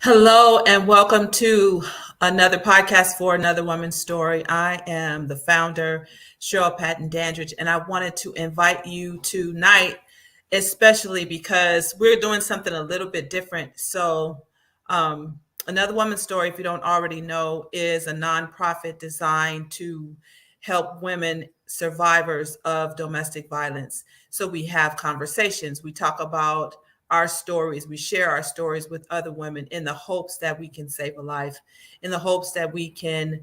Hello and welcome to another podcast for Another Woman's Story. I am the founder, Cheryl Patton Dandridge, and I wanted to invite you tonight, especially because we're doing something a little bit different. Another Woman's Story, if you don't already know, is a nonprofit designed to help women survivors of domestic violence. So we have conversations, we talk about our stories. We share our stories with other women in the hopes that we can save a life, in the hopes that we can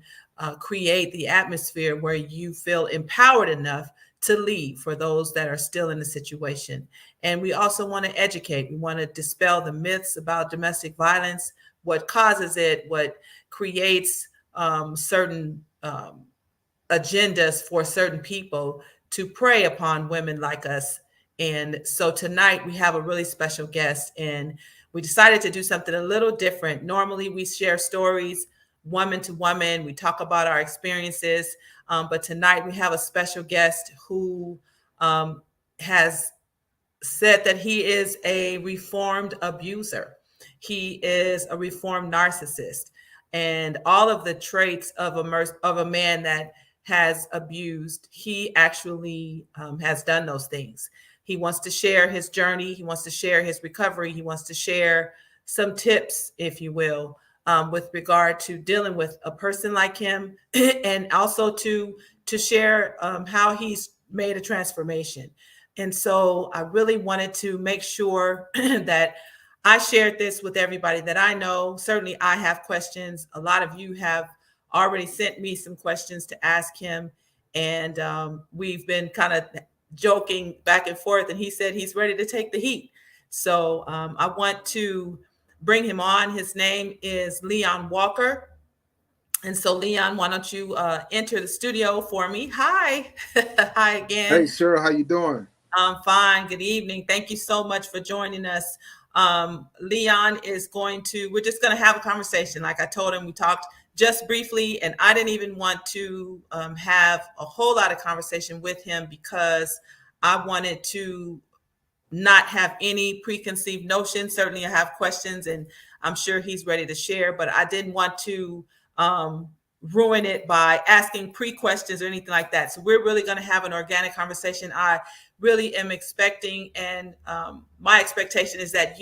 create the atmosphere where you feel empowered enough to leave for those that are still in the situation. And we also want to educate. We want to dispel the myths about domestic violence, what causes it, what creates certain agendas for certain people to prey upon women like us. And so tonight we have a really special guest, and we decided to do something a little different. Normally we share stories woman to woman, we talk about our experiences, but tonight we have a special guest who has said that he is a reformed abuser. He is a reformed narcissist, and all of the traits of a man that has abused, he actually has done those things. He wants to share his journey. He wants to share his recovery. He wants to share some tips, if you will, with regard to dealing with a person like him, and also to share how he's made a transformation. And so I really wanted to make sure that I shared this with everybody that I know. Certainly, I have questions. A lot of you have already sent me some questions to ask him. And we've been kind of joking back and forth. And he said he's ready to take the heat. So I want to bring him on. His name is Leon Walker. And so, Leon, why don't you enter the studio for me? Hi. Hi Hey, again. sir, how you doing? I'm fine. Good evening. Thank you so much for joining us. Leon is we're just going to have a conversation. Like I told him, we talked just briefly, and I didn't even want to have a whole lot of conversation with him because I wanted to not have any preconceived notions. Certainly, I have questions, and I'm sure he's ready to share, but I didn't want to um, ruin it by asking pre-questions or anything like that. So we're really going to have an organic conversation. I really am expecting, and my expectation is that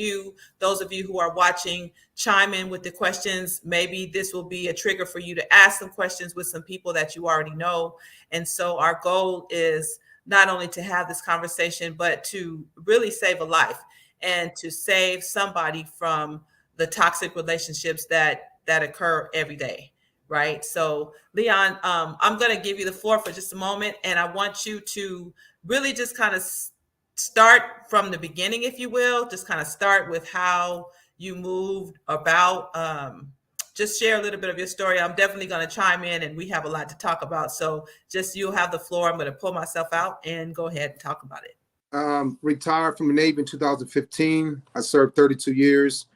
those of you who are watching, chime in with the questions. Maybe this will be a trigger for you to ask some questions with some people that you already know. And so our goal is not only to have this conversation, but to really save a life and to save somebody from the toxic relationships that occur every day. Right. So, Leon, I'm going to give you the floor for just a moment, and I want you to really just kind of start from the beginning, if you will. Just kind of start with how you moved about. Just share a little bit of your story. I'm definitely going to chime in, and we have a lot to talk about. So, just you'll have the floor. I'm going to pull myself out and go ahead and talk about it. Retired from the Navy in 2015. I served 32 years.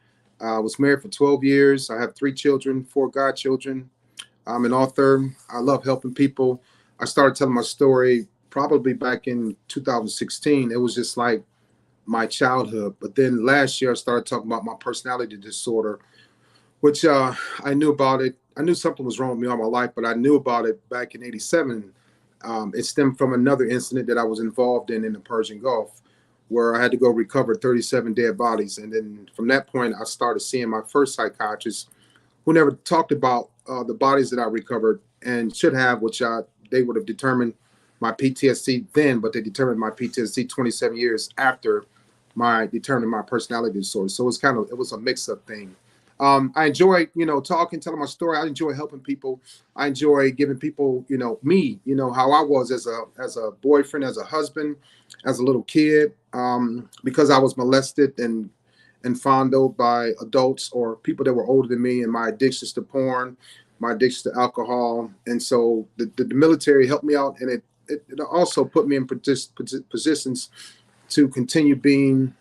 I was married for 12 years. I have 3 children, 4 godchildren. I'm an author. I love helping people. I started telling my story probably back in 2016. It was just like my childhood. But then last year, I started talking about my personality disorder, which I knew about it. I knew something was wrong with me all my life, but I knew about it back in '87. It stemmed from another incident that I was involved in the Persian Gulf, where I had to go recover 37 dead bodies. And then from that point, I started seeing my first psychiatrist, who never talked about the bodies that I recovered and should have, which they would have determined my PTSD then, but they determined my PTSD 27 years after determining my personality disorder. So it was a mix-up thing. I enjoy, talking, telling my story. I enjoy helping people. I enjoy giving people, me, how I was as a boyfriend, as a husband, as a little kid, because I was molested and fondled by adults or people that were older than me, and my addictions to porn, my addiction to alcohol. And so the military helped me out, and it also put me in positions to continue being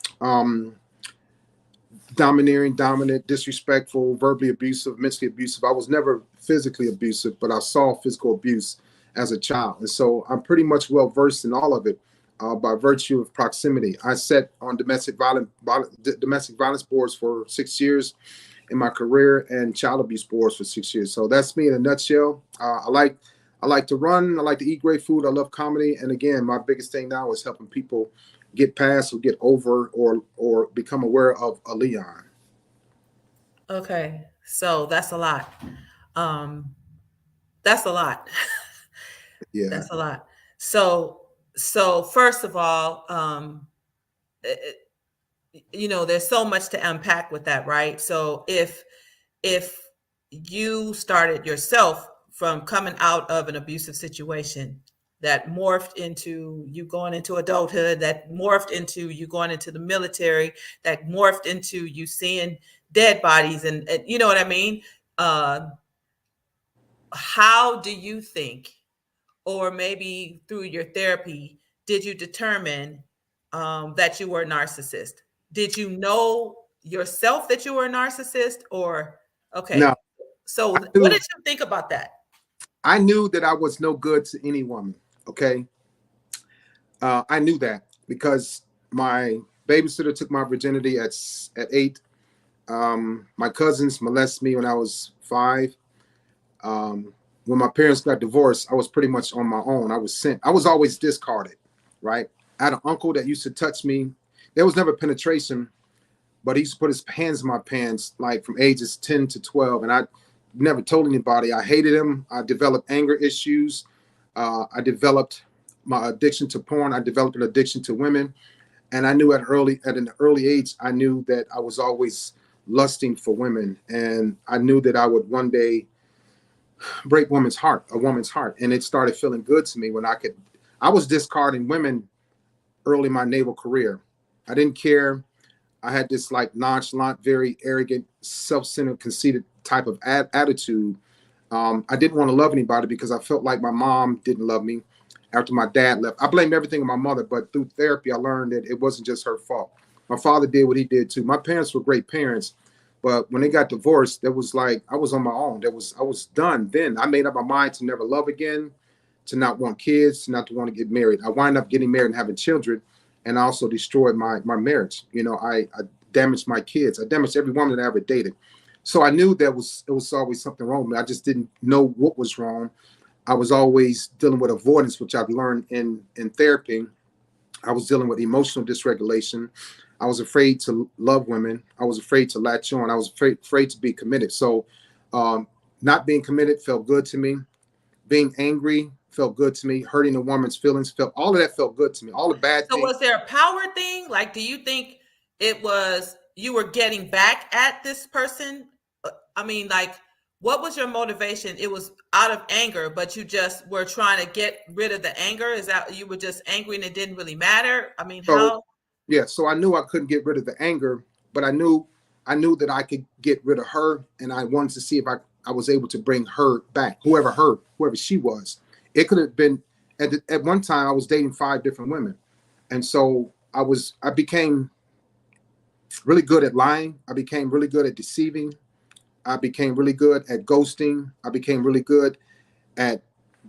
dominant, disrespectful, verbally abusive, mentally abusive. I was never physically abusive, but I saw physical abuse as a child. And so I'm pretty much well versed in all of it by virtue of proximity. I sat on domestic violence boards for 6 years, in my career and child abuse boards for 6 years. So that's me in a nutshell. I like to run. I like to eat great food. I love comedy. And again, my biggest thing now is helping people get past or get over or become aware of a Leon. Okay. So that's a lot. Um, that's a lot. Yeah. That's a lot. So, so first of all, there's so much to unpack with that, right? So if you started yourself from coming out of an abusive situation that morphed into you going into adulthood, that morphed into you going into the military, that morphed into you seeing dead bodies, and you know what I mean? Uh, how do you think, or maybe through your therapy, did you determine that you were a narcissist? Did you know yourself that you were a narcissist, or Now okay? So, I what knew did you think about that? I knew that I was no good to any woman. Okay. I knew that because my babysitter took my virginity at 8. My cousins molested me when I was 5. When my parents got divorced, I was pretty much on my own. I was sent. I was always discarded, right? I had an uncle that used to touch me. There was never penetration, but he used to put his hands in my pants like from ages 10 to 12. And I never told anybody. I hated him. I developed anger issues. I developed my addiction to porn. I developed an addiction to women. And I knew at an early age, I knew that I was always lusting for women. And I knew that I would one day break a woman's heart. And it started feeling good to me when I was discarding women early in my naval career. I didn't care. I had this like nonchalant, very arrogant, self-centered, conceited type of attitude. I didn't want to love anybody because I felt like my mom didn't love me after my dad left. I blamed everything on my mother, but through therapy, I learned that it wasn't just her fault. My father did what he did too. My parents were great parents, but when they got divorced, there was like I was on my own. I was done. Then I made up my mind to never love again, to not want kids, to not to want to get married. I wind up getting married and having children, and I also destroyed my marriage. I damaged my kids. I damaged every woman that I ever dated. So I knew it was always something wrong with me. I just didn't know what was wrong. I was always dealing with avoidance, which I've learned in therapy. I was dealing with emotional dysregulation. I was afraid to love women. I was afraid to latch on. I was afraid to be committed. So um, not being committed felt good to me. Being angry felt good to me. Hurting a woman's feelings felt all of that felt good to me. All the bad So, things. was there a power thing? Like, do you think it was you were getting back at this person? I mean, like, what was your motivation? It was out of anger, but you just were trying to get rid of the anger. Is that you were just angry and it didn't really matter? I mean, So how? yeah, so I knew I couldn't get rid of the anger, but I knew that I could get rid of her, and I wanted to see if I was able to bring her back, whoever she was. It could have been at one time I was dating 5 different women, and so I became really good at lying. I became really good at deceiving. I became really good at ghosting. I became really good at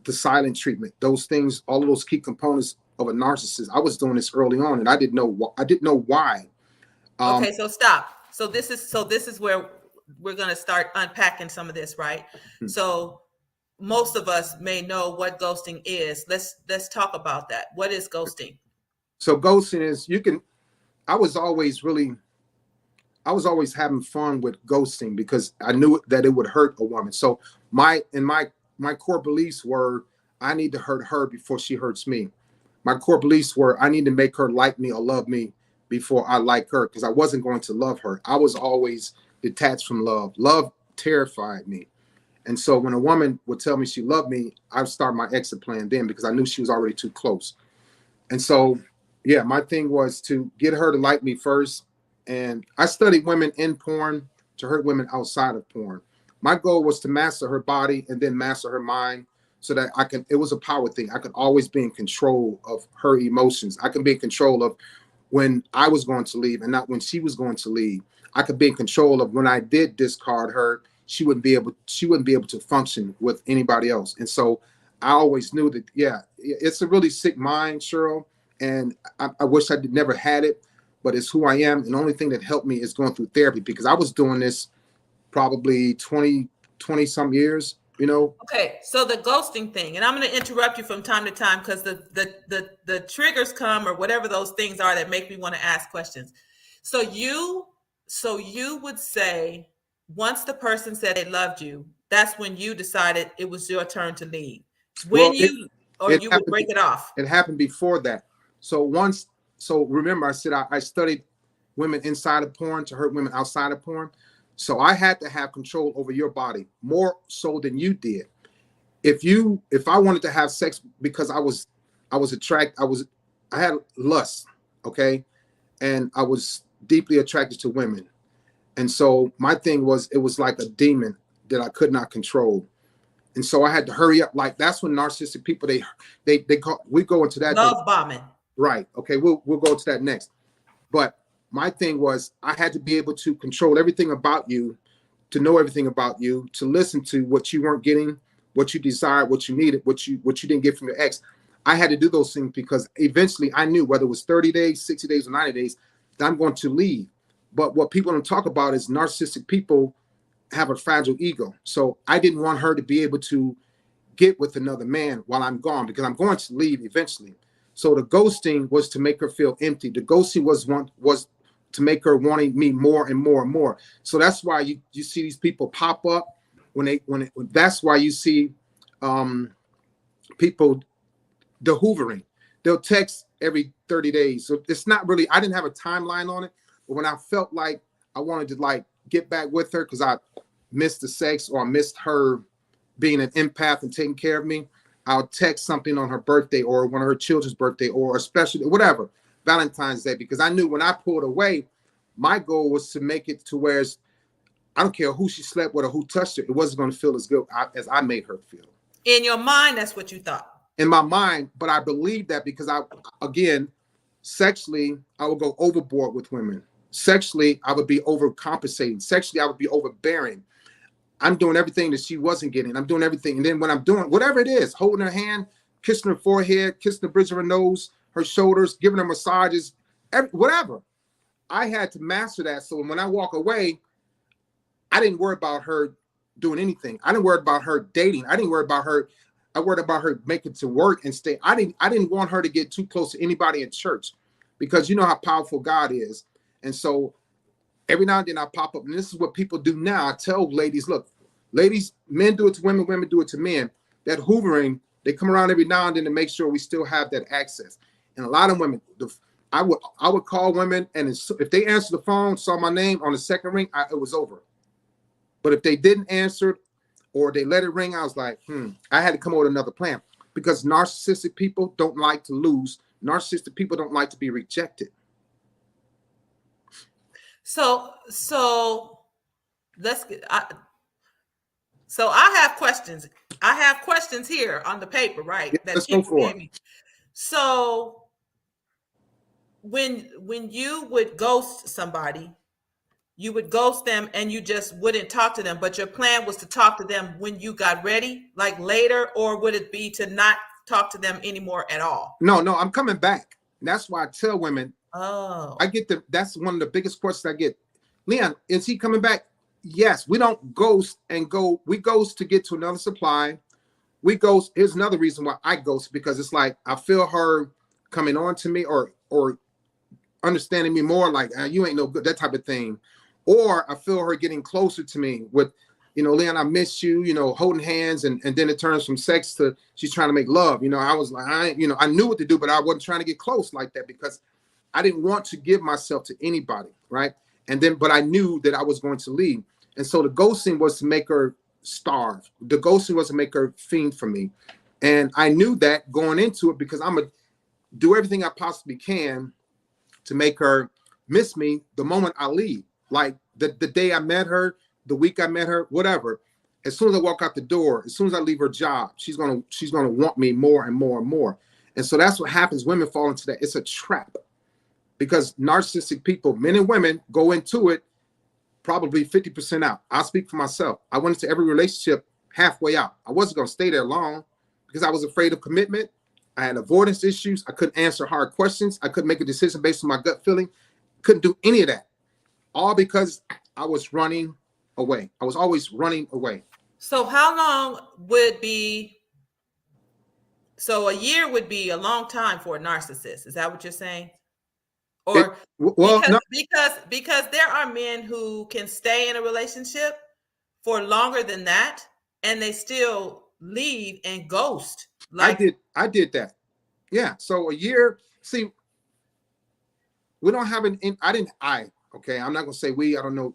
the silent treatment. Those things, all of those key components of a narcissist. I was doing this early on, and I didn't know. I didn't know why. Um, Okay, so stop. So this is where we're going to start unpacking some of this, right? So most of us may know what ghosting is. Let's talk about that. What is ghosting? so ghosting is you can. I was always really. I was always having fun with ghosting because I knew that it would hurt a woman. So my core beliefs were I need to hurt her before she hurts me. My core beliefs were I need to make her like me or love me before I like her because I wasn't going to love her. I was always detached from love. Love terrified me. And so when a woman would tell me she loved me, I would start my exit plan then because I knew she was already too close. And so, yeah, my thing was to get her to like me first. And I studied women in porn to hurt women outside of porn. My goal was to master her body and then master her mind so that it was a power thing. I could always be in control of her emotions. I could be in control of when I was going to leave and not when she was going to leave. I could be in control of when I did discard her, she wouldn't be able to function with anybody else. And so I always knew that, yeah, it's a really sick mind, Cheryl. And I wish I never had it, but it's who I am. And the only thing that helped me is going through therapy because I was doing this probably 20 some years, you know. Okay, so the ghosting thing, and I'm going to interrupt you from time to time because the triggers come or whatever those things are that make me want to ask questions. So you would say once the person said they loved you, that's when you decided it was your turn to leave. When Well, you or it you would happened. break it off. It happened before that. So once, so remember, I said I studied women inside of porn to hurt women outside of porn. So I had to have control over your body more so than you did. If I wanted to have sex because I was attracted, I had lust, okay, and I was deeply attracted to women, and so my thing was it was like a demon that I could not control, and so I had to hurry up. Like that's when narcissistic people they call, we go into that Love bombing. right. Okay, we'll go to that next. But my thing was I had to be able to control everything about you, to know everything about you, to listen to what you weren't getting, what you desired, what you needed, what you didn't get from your ex. I had to do those things because eventually I knew whether it was 30 days, 60 days, or 90 days, that I'm going to leave. But what people don't talk about is narcissistic people have a fragile ego. So I didn't want her to be able to get with another man while I'm gone because I'm going to leave eventually. So the ghosting was to make her feel empty. The ghosting was to make her wanting me more and more and more. So that's why you see these people pop up that's why you see people, the hoovering. They'll text every 30 days. So it's not really, I didn't have a timeline on it, but when I felt like I wanted to like get back with her because I missed the sex or I missed her being an empath and taking care of me, I'll text something on her birthday or one of her children's birthday or especially whatever, Valentine's Day, because I knew when I pulled away, my goal was to make it to where I don't care who she slept with or who touched her, it wasn't going to feel as good as I made her feel. In your mind, that's what you thought. In my mind, but I believe that because again, sexually, I would go overboard with women. Sexually, I would be overcompensating. Sexually, I would be overbearing. I'm doing everything that she wasn't getting. I'm doing everything. And then when I'm doing whatever it is, holding her hand, kissing her forehead, kissing the bridge of her nose, her shoulders, giving her massages, whatever. I had to master that. So when I walk away, I didn't worry about her doing anything. I didn't worry about her dating. I didn't worry about her. I worried about her making it to work and stay. I didn't want her to get too close to anybody in church because you know how powerful God is. And so every now and then I pop up, and this is what people do now. I tell ladies, look, ladies, men do it to women, women do it to men. That hoovering, they come around every now and then to make sure we still have that access. And a lot of women, I would call women, and if they answer the phone, saw my name on the second ring, it was over. But if they didn't answer or they let it ring, I was like, I had to come up with another plan because narcissistic people don't like to lose. Narcissistic people don't like to be rejected. So let's get. So I have questions. I have questions here on the paper, right? Yeah, that let's go for it. me. So when you would ghost somebody, you would ghost them and you just wouldn't talk to them, but your plan was to talk to them when you got ready, like later, or would it be to not talk to them anymore at all? No, I'm coming back. That's why I tell women, I get that's one of the biggest questions I get. Leon, is he coming back? Yes, we don't ghost and go. We ghost to get to another supply. We ghost. Here's another reason why I ghost, because it's like I feel her coming on to me or understanding me more, like you ain't no good, that type of thing. Or I feel her getting closer to me with, Leon, I miss you, holding hands, and then it turns from sex to she's trying to make love. I was like, I knew what to do, but I wasn't trying to get close like that because I didn't want to give myself to anybody, right? But I knew that I was going to leave. And so the ghosting was to make her starve. The ghosting was to make her fiend for me. And I knew that going into it because I'm going to do everything I possibly can to make her miss me the moment I leave. Like the day I met her, the week I met her, whatever. As soon as I walk out the door, as soon as I leave her job, she's gonna want me more and more and more. And so that's what happens. Women fall into that. It's a trap because narcissistic people, men and women, go into it probably 50% out. I'll speak for myself. I went into every relationship halfway out. I wasn't gonna stay there long because I was afraid of commitment. I had avoidance issues. I couldn't answer hard questions. I couldn't make a decision based on my gut feeling. Couldn't do any of that. All because I was running away. I was always running away. So how long would be, so a year would be a long time for a narcissist. Is that what you're saying? It Or well, no, because there are men who can stay in a relationship for longer than that and they still leave and ghost. Like, I did that. Yeah. So a year. See, we don't have I didn't. Okay. I'm not gonna say we. I don't know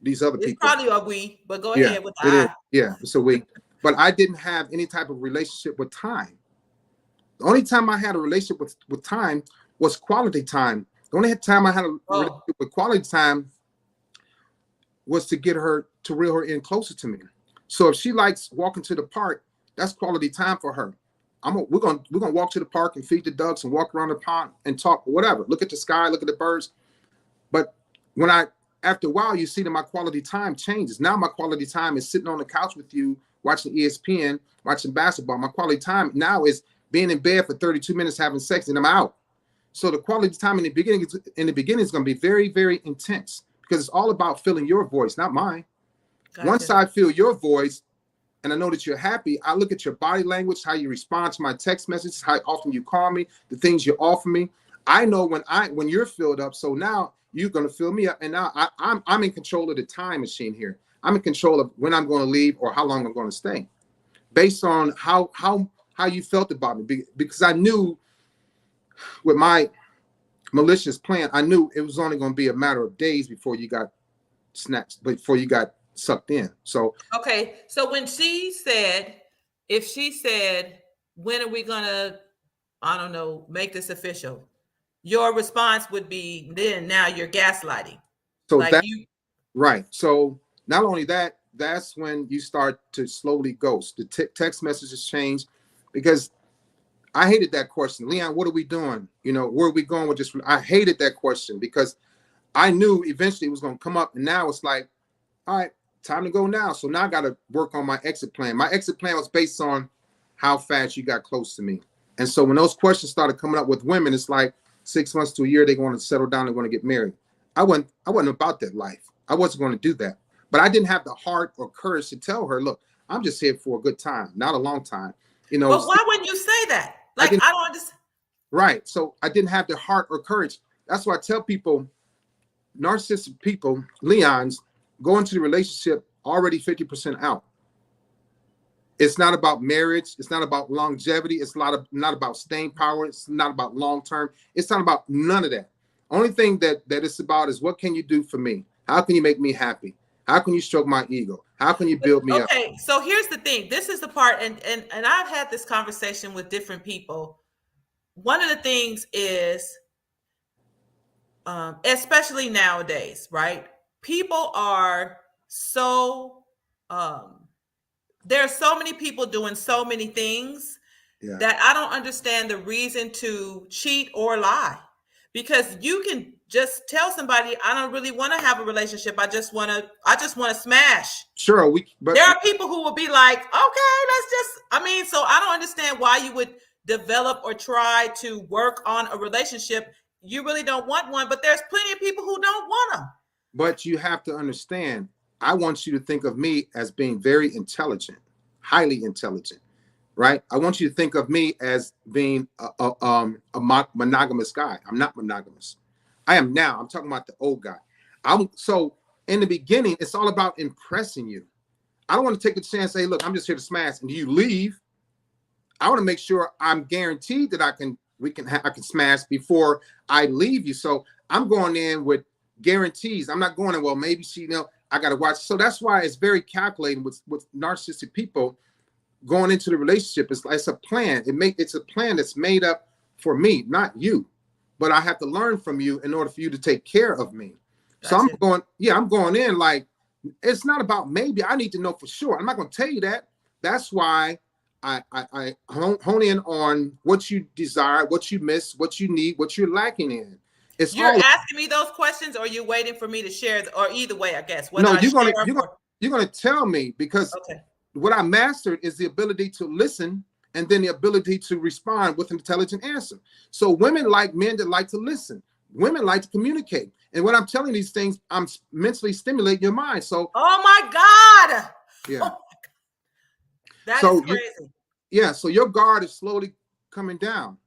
these other it's people. probably a we, but go Yeah, ahead with the it is. I. Yeah. So we. But I didn't have any type of relationship with time. The only time I had a relationship with time was quality time. The only time I had a relationship with quality time was to get her to reel her in closer to me. So if she likes walking to the park, that's quality time for her. We're gonna walk to the park and feed the ducks and walk around the pond and talk, whatever. Look at the sky, look at the birds. But after a while, you see that my quality time changes. Now my quality time is sitting on the couch with you, watching ESPN, watching basketball. My quality time now is being in bed for 32 minutes having sex, and I'm out. So the quality time in the beginning is going to be very, very intense because it's all about feeling your voice, not mine. Gotcha. Once I feel your voice and I know that you're happy, I look at your body language, how you respond to my text messages, how often you call me, the things you offer me. I know when you're filled up. So now you're going to fill me up, and now I'm in control of the time machine here. I'm in control of when I'm going to leave or how long I'm going to stay, based on how you felt about me. Because I knew with my malicious plan, I knew it was only going to be a matter of days before you got snatched, before you got sucked in. So okay, so when she said, if she said, when are we gonna, I don't know, make this official, your response would be, then now you're gaslighting. So like that you right. So not only that, that's when you start to slowly ghost. The text messages change, because I hated that question. Leon, what are we doing? Where are we going with this? I hated that question because I knew eventually it was going to come up. And now it's like, all right, time to go now. So now I got to work on my exit plan. My exit plan was based on how fast you got close to me. And so when those questions started coming up with women, it's like 6 months to a year, they're going to settle down, they're going to get married. I wasn't about that life. I wasn't going to do that. But I didn't have the heart or courage to tell her, look, I'm just here for a good time, not a long time. But why wouldn't you say that? Like, I don't understand. Right. So I didn't have the heart or courage. That's why I tell people, narcissistic people, Leons, go into the relationship already 50% out. It's not about marriage. It's not about longevity. It's not about staying power. It's not about long term. It's not about none of that. Only thing that it's about is, what can you do for me? How can you make me happy? How can you stroke my ego? How can you build me up? Okay, so here's the thing. This is the part, and I've had this conversation with different people. One of the things is, especially nowadays, right? People are so, there are so many people doing so many things that I don't understand the reason to cheat or lie. Because you can just tell somebody, I don't really want to have a relationship. I just want to smash. Sure, but there are people who will be like, okay, let's just, so I don't understand why you would develop or try to work on a relationship. You really don't want one, but there's plenty of people who don't want them. But you have to understand, I want you to think of me as being very intelligent, highly intelligent, right? I want you to think of me as being a monogamous guy. I'm not monogamous. I am now. I'm talking about the old guy. So in the beginning, it's all about impressing you. I don't want to take a chance, say, look, I'm just here to smash, and you leave. I want to make sure I'm guaranteed that I can smash before I leave you. So I'm going in with guarantees. I'm not going in, well, maybe I got to watch. So that's why it's very calculating with narcissistic people going into the relationship. It's a plan. It's a plan that's made up for me, not you. But I have to learn from you in order for you to take care of me. Gotcha. So I'm going in like, it's not about maybe. I need to know for sure. I'm not going to tell you that. That's why I hone in on what you desire, what you miss, what you need, what you're lacking in. You're asking me those questions, or you're waiting for me to share, or either way, I guess. No, you're gonna tell me, because what I mastered is the ability to listen and then the ability to respond with an intelligent answer. So women like men that like to listen. women like to communicate. And when I'm telling these things, I'm mentally stimulating your mind. So, oh my God. yeah. That is So crazy. so your guard is slowly coming down.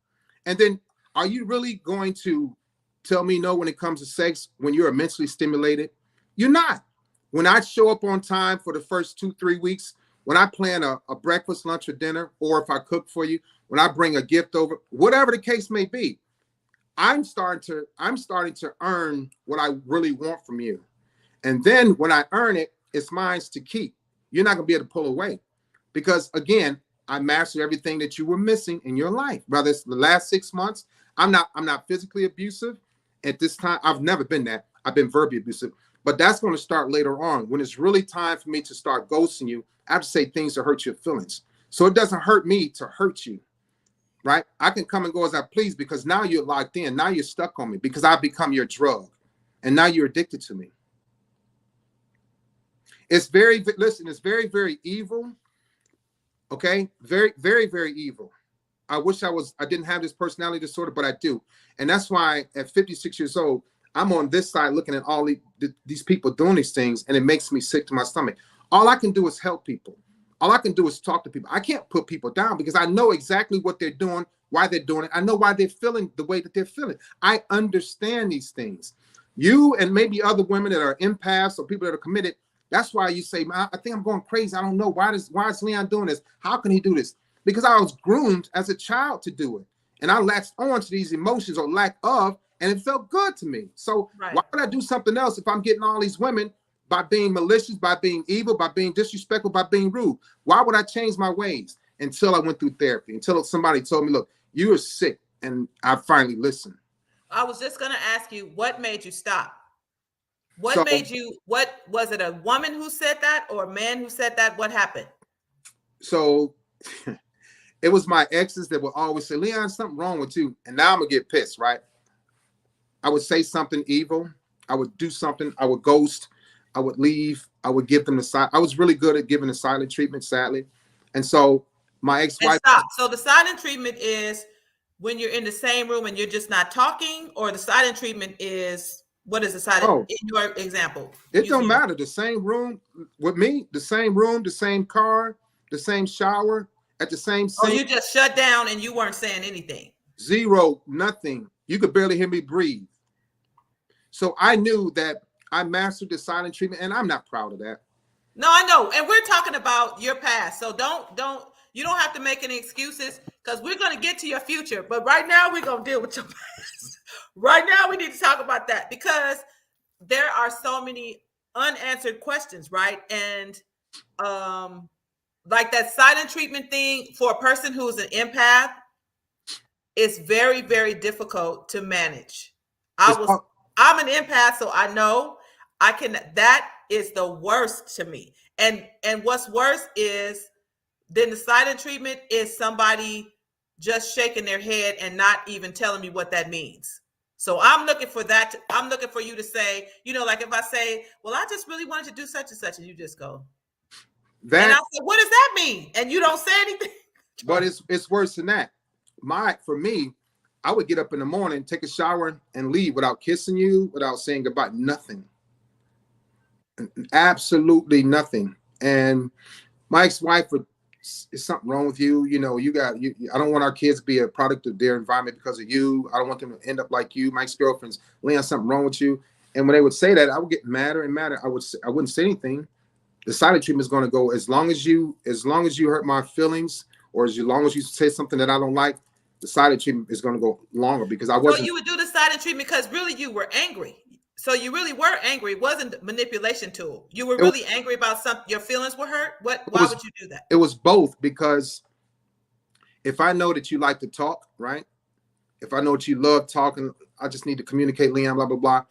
And then are you really going to tell me no when it comes to sex when you're mentally stimulated? You're not. When I show up on time for the first 2-3 weeks, when I plan a breakfast, lunch, or dinner, or if I cook for you, when I bring a gift over, whatever the case may be, I'm starting to earn what I really want from you. And then when I earn it, it's mine to keep. You're not gonna be able to pull away. Because again, I mastered everything that you were missing in your life. Brother, it's the last 6 months. I'm not physically abusive at this time. I've never been that. I've been verbally abusive. But that's going to start later on when it's really time for me to start ghosting you. I have to say things to hurt your feelings. So it doesn't hurt me to hurt you, right? I can come and go as I please because now you're locked in. Now you're stuck on me because I've become your drug. And now you're addicted to me. It's very, very evil. Okay? Very, very, very evil. I wish I didn't have this personality disorder, but I do. And that's why at 56 years old, I'm on this side looking at all these people doing these things, and it makes me sick to my stomach. All I can do is help people. All I can do is talk to people. I can't put people down because I know exactly what they're doing, why they're doing it. I know why they're feeling the way that they're feeling. I understand these things. You and maybe other women that are empaths or people that are committed, that's why you say, I think I'm going crazy. I don't know. Why is Leon doing this? How can he do this? Because I was groomed as a child to do it. And I latched on to these emotions or lack of, and it felt good to me. So why would I do something else if I'm getting all these women by being malicious, by being evil, by being disrespectful, by being rude? Why would I change my ways until I went through therapy, until somebody told me, look, you are sick, and I finally listened. I was just going to ask you, what made you stop? What was it, a woman who said that or a man who said that? What happened? So it was my exes that would always say, Leon, something wrong with you. And now I'm going to get pissed, right? I would say something evil. I would do something. I would ghost. I would leave. I would give them the silent. I was really good at giving the silent treatment, sadly. And so my ex-wife. So the silent treatment is when you're in the same room and you're just not talking, or the silent treatment is, what is the silent in your example? It don't matter. The same room with me, the same room, the same car, the same shower, at the same sink. Oh, you just shut down and you weren't saying anything. Zero, nothing. You could barely hear me breathe. So I knew that I mastered the silent treatment, and I'm not proud of that. No, I know. And we're talking about your past. So you don't have to make any excuses because we're going to get to your future. But right now we're going to deal with your past. Right now we need to talk about that because there are so many unanswered questions, right? And like that silent treatment thing for a person who's an empath, it's very, very difficult to manage. I'm an empath, so I know that is the worst to me. And what's worse is then the silent treatment is somebody just shaking their head and not even telling me what that means. So I'm looking for that. I'm looking for you to say, like if I say, well, I just really wanted to do such and such, and you just go. And I say, what does that mean? And you don't say anything. But it's worse than that. For me, I would get up in the morning, take a shower, and leave without kissing you, without saying goodbye. Nothing. Absolutely nothing. And my ex-wife would, is something wrong with you? I don't want our kids to be a product of their environment because of you. I don't want them to end up like you. My ex-girlfriends, Leon, something wrong with you. And when they would say that, I would get madder and madder. I wouldn't say anything. The silent treatment is going to go as long as you hurt my feelings, or as long as you say something that I don't like. The silent treatment is going to go longer because I wasn't. So you would do the silent treatment because really you were angry. So you really were angry. It wasn't a manipulation tool. You were really angry about something. Your feelings were hurt. Why would you do that? It was both, because if I know that you like to talk, right? If I know that you love talking, I just need to communicate, Leon, blah, blah, blah.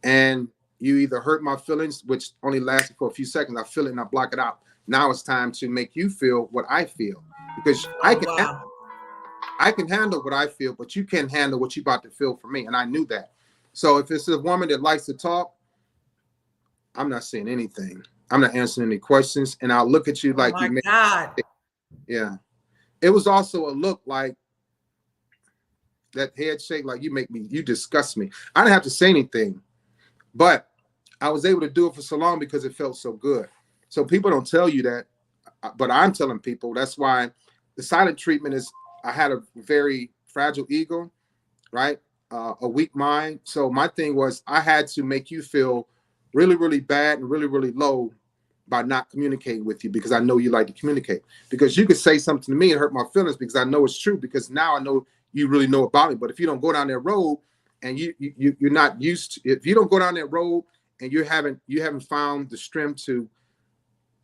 And you either hurt my feelings, which only lasted for a few seconds. I feel it and I block it out. Now it's time to make you feel what I feel, because I can handle what I feel, but you can't handle what you're about to feel for me. And I knew that. So if it's a woman that likes to talk, I'm not saying anything. I'm not answering any questions. And I'll look at you like you made. God. Yeah. It was also a look like that head shake, like you disgust me. I didn't have to say anything, but I was able to do it for so long because it felt so good. So people don't tell you that, but I'm telling people. That's why the silent treatment is. I had a very fragile ego, right? A weak mind. So my thing was I had to make you feel really, really bad and really, really low by not communicating with you because I know you like to communicate. Because you could say something to me and hurt my feelings because I know it's true because now I know you really know about me. But if you don't go down that road and you're not used to, if you don't go down that road and you haven't found the strength to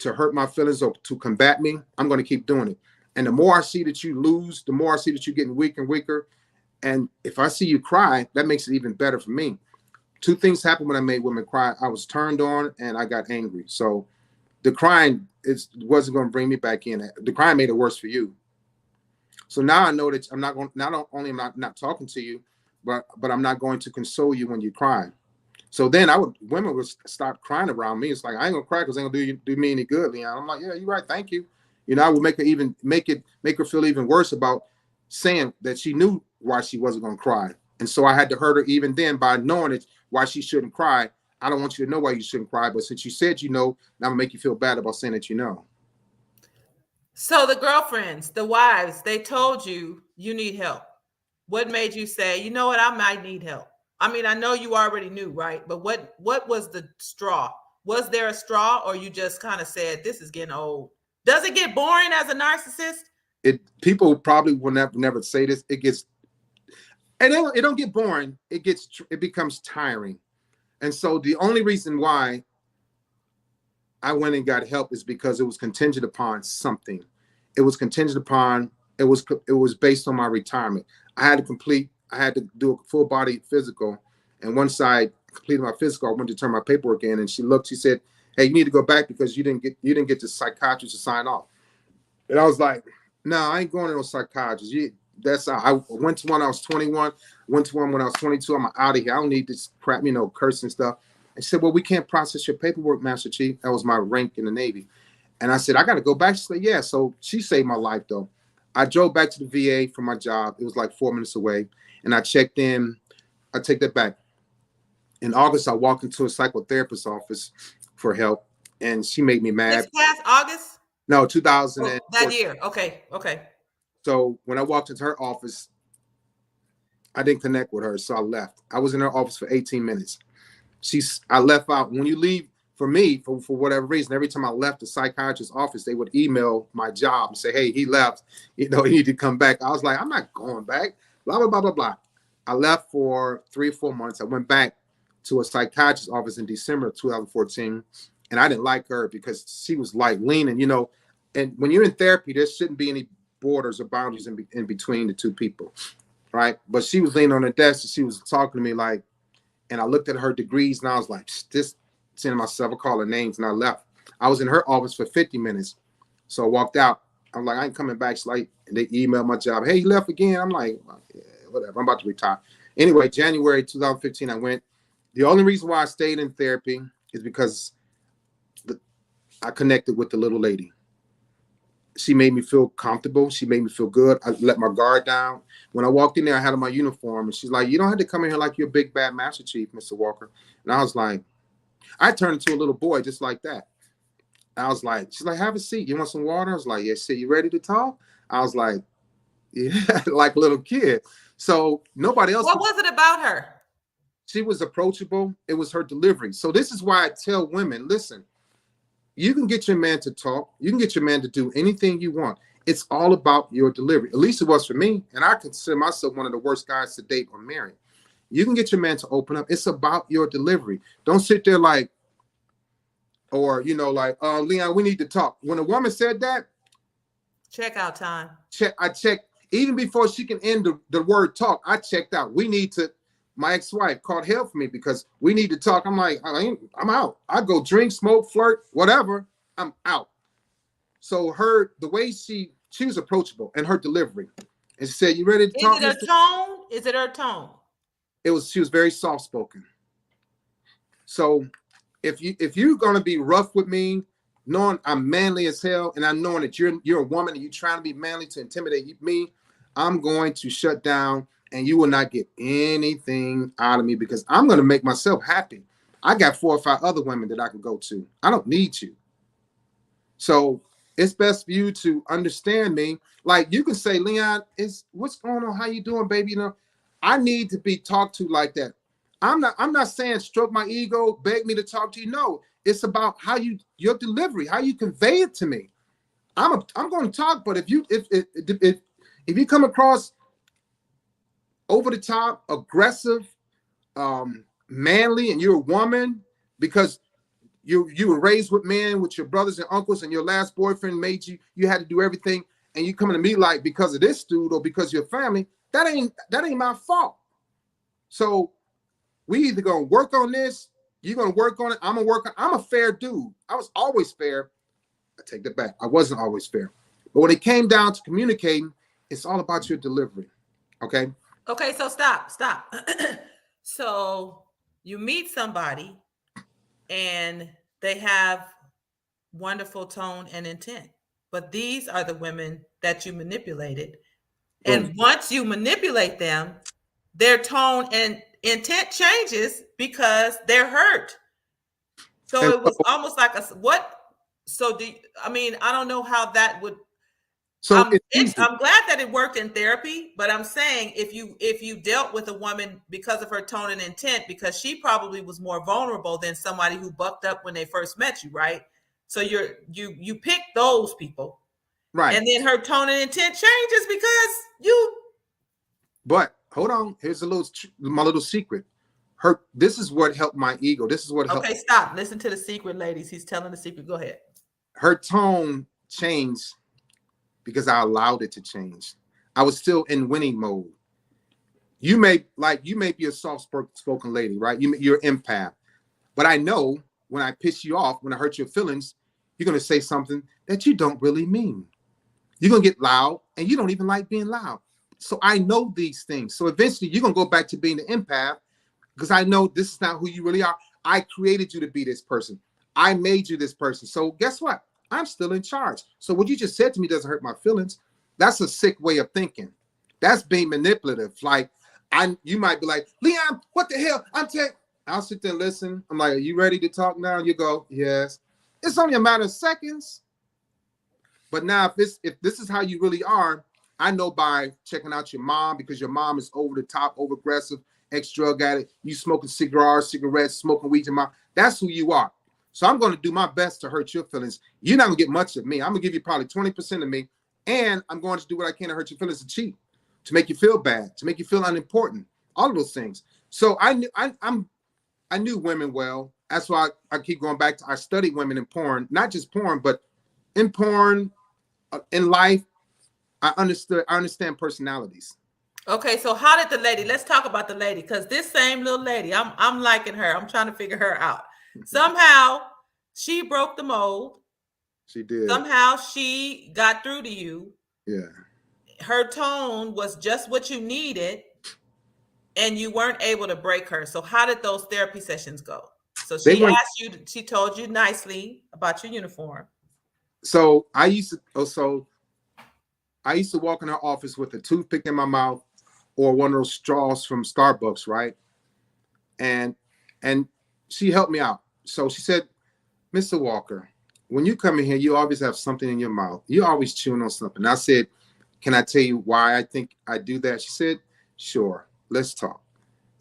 hurt my feelings or to combat me, I'm going to keep doing it. And the more I see that you lose, the more I see that you're getting weaker and weaker. And if I see you cry, that makes it even better for me. Two things happened when I made women cry. I was turned on and I got angry. So the crying wasn't going to bring me back in. The crying made it worse for you. So now I know that I'm not going. Not only am I not talking to you, but I'm not going to console you when you cry. So then women would stop crying around me. It's like I ain't gonna cry because it ain't gonna do me any good, Leon. I'm like, yeah, you're right, thank you. You know, I would make her feel even worse about saying that she knew why she wasn't gonna cry, and so I had to hurt her even then by knowing it why she shouldn't cry. I don't want you to know why you shouldn't cry, but since you said you know, now I'm gonna make you feel bad about saying that you know. So the girlfriends, the wives, they told you you need help. What made you say, you know what, I might need help? I mean, I know you already knew, right? But what was the straw? Was there a straw, or you just kind of said, this is getting old? Does it get boring as a narcissist? People probably will never say this. It don't get boring. It becomes tiring. And so the only reason why I went and got help is because it was contingent upon something. It was contingent upon it was based on my retirement. I had to do a full body physical, and once I completed my physical, I went to turn my paperwork in, and she said, "Hey, you need to go back because you didn't get the psychiatrist to sign off." And I was like, "No, I ain't going to no psychiatrist. I went to one. I was 21. Went to one when I was 22. I'm out of here. I don't need this crap, cursing stuff." And she said, "Well, we can't process your paperwork, Master Chief." That was my rank in the Navy. And I said, "I got to go back." She said, "Yeah." So she saved my life, though. I drove back to the VA for my job. It was like 4 minutes away. And I checked in. I take that back. In August, I walked into a psychotherapist's office for help. And she made me mad. This past August? No, 2000. Oh, that year. Okay. So when I walked into her office, I didn't connect with her. So I left. I was in her office for 18 minutes. I left out. When you leave, for me, for whatever reason, every time I left the psychiatrist's office, they would email my job and say, "Hey, he left. He need to come back." I was like, "I'm not going back." Blah, blah, blah, blah, blah. I left for 3 or 4 months. I went back to a psychiatrist's office in December of 2014. And I didn't like her because she was like leaning, and when you're in therapy, there shouldn't be any borders or boundaries in between the two people. Right. But she was leaning on the desk and she was talking to me like, and I looked at her degrees and I was like, this, saying to myself, I call her names, and I left. I was in her office for 50 minutes. So I walked out. I'm like, I ain't coming back. She's like, and they emailed my job. "Hey, you left again?" I'm like, well, yeah, whatever. I'm about to retire. Anyway, January 2015, I went. The only reason why I stayed in therapy is because I connected with the little lady. She made me feel comfortable. She made me feel good. I let my guard down. When I walked in there, I had on my uniform, and she's like, "You don't have to come in here like you're a big bad Master Chief, Mr. Walker." And I was like, I turned into a little boy just like that. I was like, she's like, "Have a seat. You want some water?" I was like, "Yes, sir. You ready to talk?" I was like, yeah, like a little kid. So nobody else. What was it about her? She was approachable. It was her delivery. So this is why I tell women, listen, you can get your man to talk. You can get your man to do anything you want. It's all about your delivery. At least it was for me. And I consider myself one of the worst guys to date or marry. You can get your man to open up. It's about your delivery. Don't sit there like, or, like, "Leon, we need to talk." When a woman said that, Checkout time. I checked, even before she can end the word talk, I checked out. My ex-wife called hell for me because we need to talk. I'm like, I'm out. I go drink, smoke, flirt, whatever. I'm out. So the way she was approachable, and her delivery. And she said, "You ready to talk?" Is it her tone? Is it her tone? She was very soft spoken. So if you're gonna be rough with me, knowing I'm manly as hell, and I'm knowing that you're a woman and you're trying to be manly to intimidate me, I'm going to shut down and you will not get anything out of me because I'm going to make myself happy. I got 4 or 5 other women that I can go to. I don't need you. So it's best for you to understand me. Like you can say, Leon, what's going on? How you doing, baby? You know, I need to be talked to like that. I'm not saying stroke my ego, beg me to talk to you. No, it's about how your delivery, how you convey it to me. I'm going to talk, but if you come across over the top, aggressive, manly, and you're a woman because you were raised with men, with your brothers and uncles, and your last boyfriend made you had to do everything, and you coming to me like because of this dude or because of your family, that ain't my fault. So we either gonna work on this, you're gonna work on it, I'm gonna work on. I'm a fair dude. I was always fair. I take that back. I wasn't always fair. But when it came down to communicating, it's all about your delivery. Okay? Okay, so stop. So you meet somebody and they have wonderful tone and intent. But these are the women that you manipulated. And once you manipulate them, their tone and intent changes because they're hurt. So And it was almost like what? So I don't know how that would. so I'm glad that it worked in therapy, but I'm saying if you dealt with a woman because of her tone and intent, because she probably was more vulnerable than somebody who bucked up when they first met you, right? So you pick those people, right, and then her tone and intent changes because you. But hold on, here's my little secret. This is what helped my ego. This is what helped. Okay, stop. Listen to the secret, ladies. He's telling the secret. Go ahead. Her tone changed because I allowed it to change. I was still in winning mode. You may be a soft-spoken lady, right? You're an empath. But I know when I piss you off, when I hurt your feelings, you're going to say something that you don't really mean. You're going to get loud, and you don't even like being loud. So I know these things. So eventually you're going to go back to being an empath because I know this is not who you really are. I created you to be this person. I made you this person. So guess what? I'm still in charge. So what you just said to me doesn't hurt my feelings. That's a sick way of thinking. That's being manipulative. Like you might be like, Leon, what the hell? I'll sit there and listen. I'm like, are you ready to talk now? You go, yes. It's only a matter of seconds. But now if this is how you really are, I know by checking out your mom, because your mom is over the top, over aggressive, ex-drug addict, you smoking cigars, cigarettes, smoking weed in mom. That's who you are. So I'm going to do my best to hurt your feelings. You're not going to get much of me. I'm going to give you probably 20% of me. And I'm going to do what I can to hurt your feelings, to cheat, to make you feel bad, to make you feel unimportant, all of those things. So I knew women well. That's why I keep going back to, I studied women in porn, not just porn, but in porn, in life. I understand personalities. Okay, so how did the lady? Let's talk about the lady, because this same little lady, I'm liking her. I'm trying to figure her out. Somehow she broke the mold. She did. Somehow she got through to you. Yeah. Her tone was just what you needed, and you weren't able to break her. So how did those therapy sessions go? So she told you nicely about your uniform. So I used to walk in her office with a toothpick in my mouth or one of those straws from Starbucks, right? And she helped me out. So she said, Mr. Walker, when you come in here, you always have something in your mouth. You're always chewing on something. I said, can I tell you why I think I do that? She said, sure, let's talk.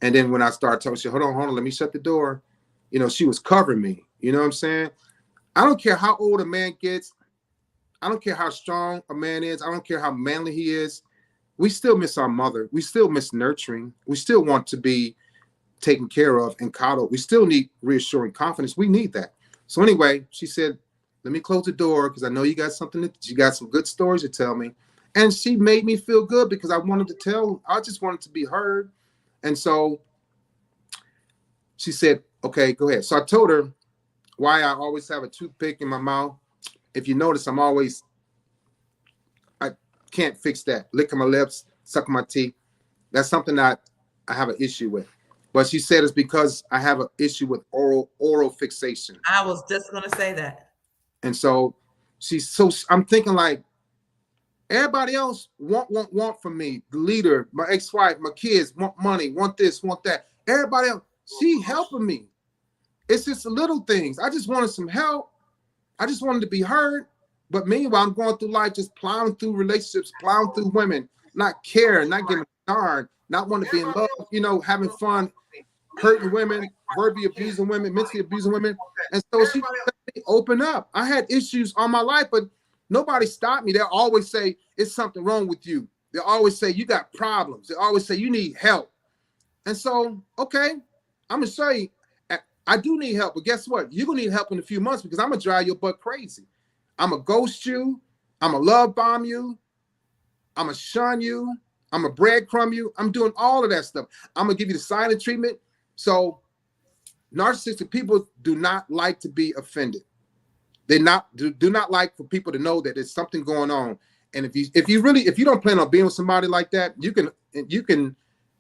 And then when I started talking, she said, hold on, let me shut the door. You know, she was covering me. You know what I'm saying? I don't care how old a man gets. I don't care how strong a man is. I don't care how manly he is. We still miss our mother. We still miss nurturing. We still want to be taken care of and coddled. We still need reassuring confidence. We need that. So anyway, she said, let me close the door because I know you got you got some good stories to tell me. And she made me feel good because I just wanted to be heard. And so she said, okay, go ahead. So I told her why I always have a toothpick in my mouth. If you notice, I can't fix that. Licking my lips, sucking my teeth. That's something that I have an issue with. But she said it's because I have an issue with oral fixation. I was just going to say that. And so I'm thinking like, Everybody else want from me. The leader, my ex-wife, my kids want money, want this, want that. Everybody else, she helping me. It's just the little things. I just wanted some help. I just wanted to be heard. But meanwhile, I'm going through life just plowing through relationships, plowing through women, not caring, not giving a darn, not wanting to be in love, having fun, hurting women, verbally abusing women, mentally abusing women. And so she let me open up. I had issues all my life, but nobody stopped me. They'll always say, it's something wrong with you. They'll always say, you got problems. They always say, you need help. And so, okay, I'm going to show you, I do need help. But guess what? You're going to need help in a few months because I'm going to drive your butt crazy. I'm going to ghost you. I'm going to love bomb you. I'm going to shun you. I'm going to breadcrumb you. I'm doing all of that stuff. I'm going to give you the silent treatment. So narcissistic people do not like to be offended. They do not like for people to know that there's something going on. And if you don't plan on being with somebody like that, you can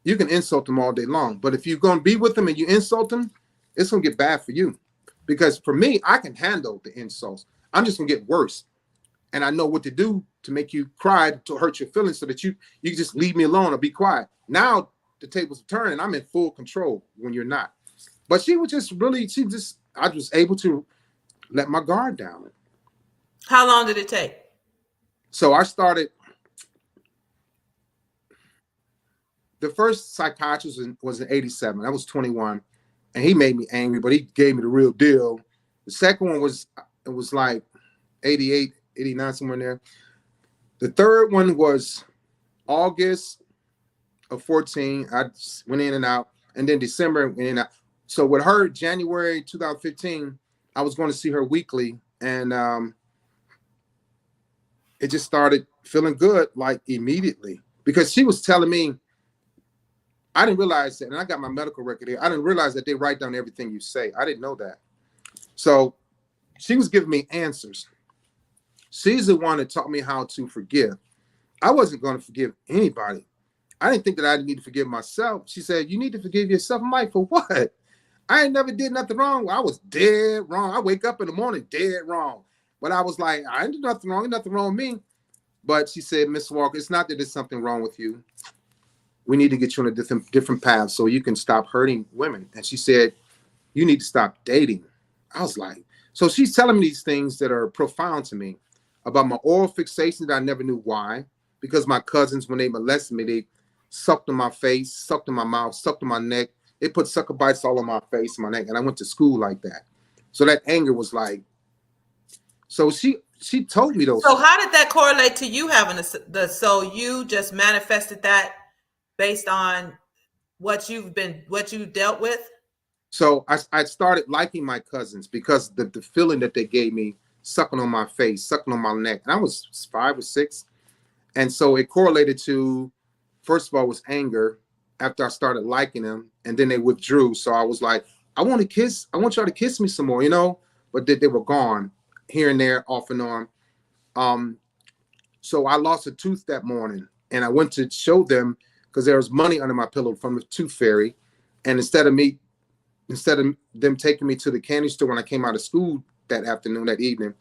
insult them all day long. But if you're going to be with them and you insult them, it's going to get bad for you. Because for me, I can handle the insults. I'm just going to get worse. And I know what to do to make you cry, to hurt your feelings so that you just leave me alone or be quiet. Now the tables are turning. I'm in full control when you're not. But I was able to let my guard down. How long did it take? So I started, the first psychiatrist was in 87. I was 21. And he made me angry, but he gave me the real deal. The second one was like 88, 89, somewhere in there. The third one was August of 14. I went in and out. And then December, went in and out. So with her, January 2015, I was going to see her weekly. And it just started feeling good, like immediately. Because she was telling me, I didn't realize that, and I got my medical record here. I didn't realize that they write down everything you say. I didn't know that. So she was giving me answers. She's the one that taught me how to forgive. I wasn't going to forgive anybody. I didn't think that I need to forgive myself. She said, you need to forgive yourself. I'm like, for what? I ain't never did nothing wrong. I was dead wrong. I wake up in the morning dead wrong. But I was like, I didn't do nothing wrong. Ain't nothing wrong with me. But she said, Miss Walker, it's not that there's something wrong with you. We need to get you on a different path so you can stop hurting women. And she said, you need to stop dating. I was like, so she's telling me these things that are profound to me about my oral fixation that I never knew why. Because my cousins, when they molested me, they sucked on my face, sucked on my mouth, sucked on my neck. They put sucker bites all on my face and my neck. And I went to school like that. So that anger was like, so she told me those. So how did that correlate to you having so you just manifested that based on what you dealt with? So I started liking my cousins because the feeling that they gave me, sucking on my face, sucking on my neck. And I was 5 or 6. And so it correlated to, first of all, was anger after I started liking them. And then they withdrew. So I was like, I want y'all to kiss me some more, but they were gone here and there, off and on. So I lost a tooth that morning and I went to show them because there was money under my pillow from the tooth fairy. And instead of them taking me to the candy store when I came out of school that evening,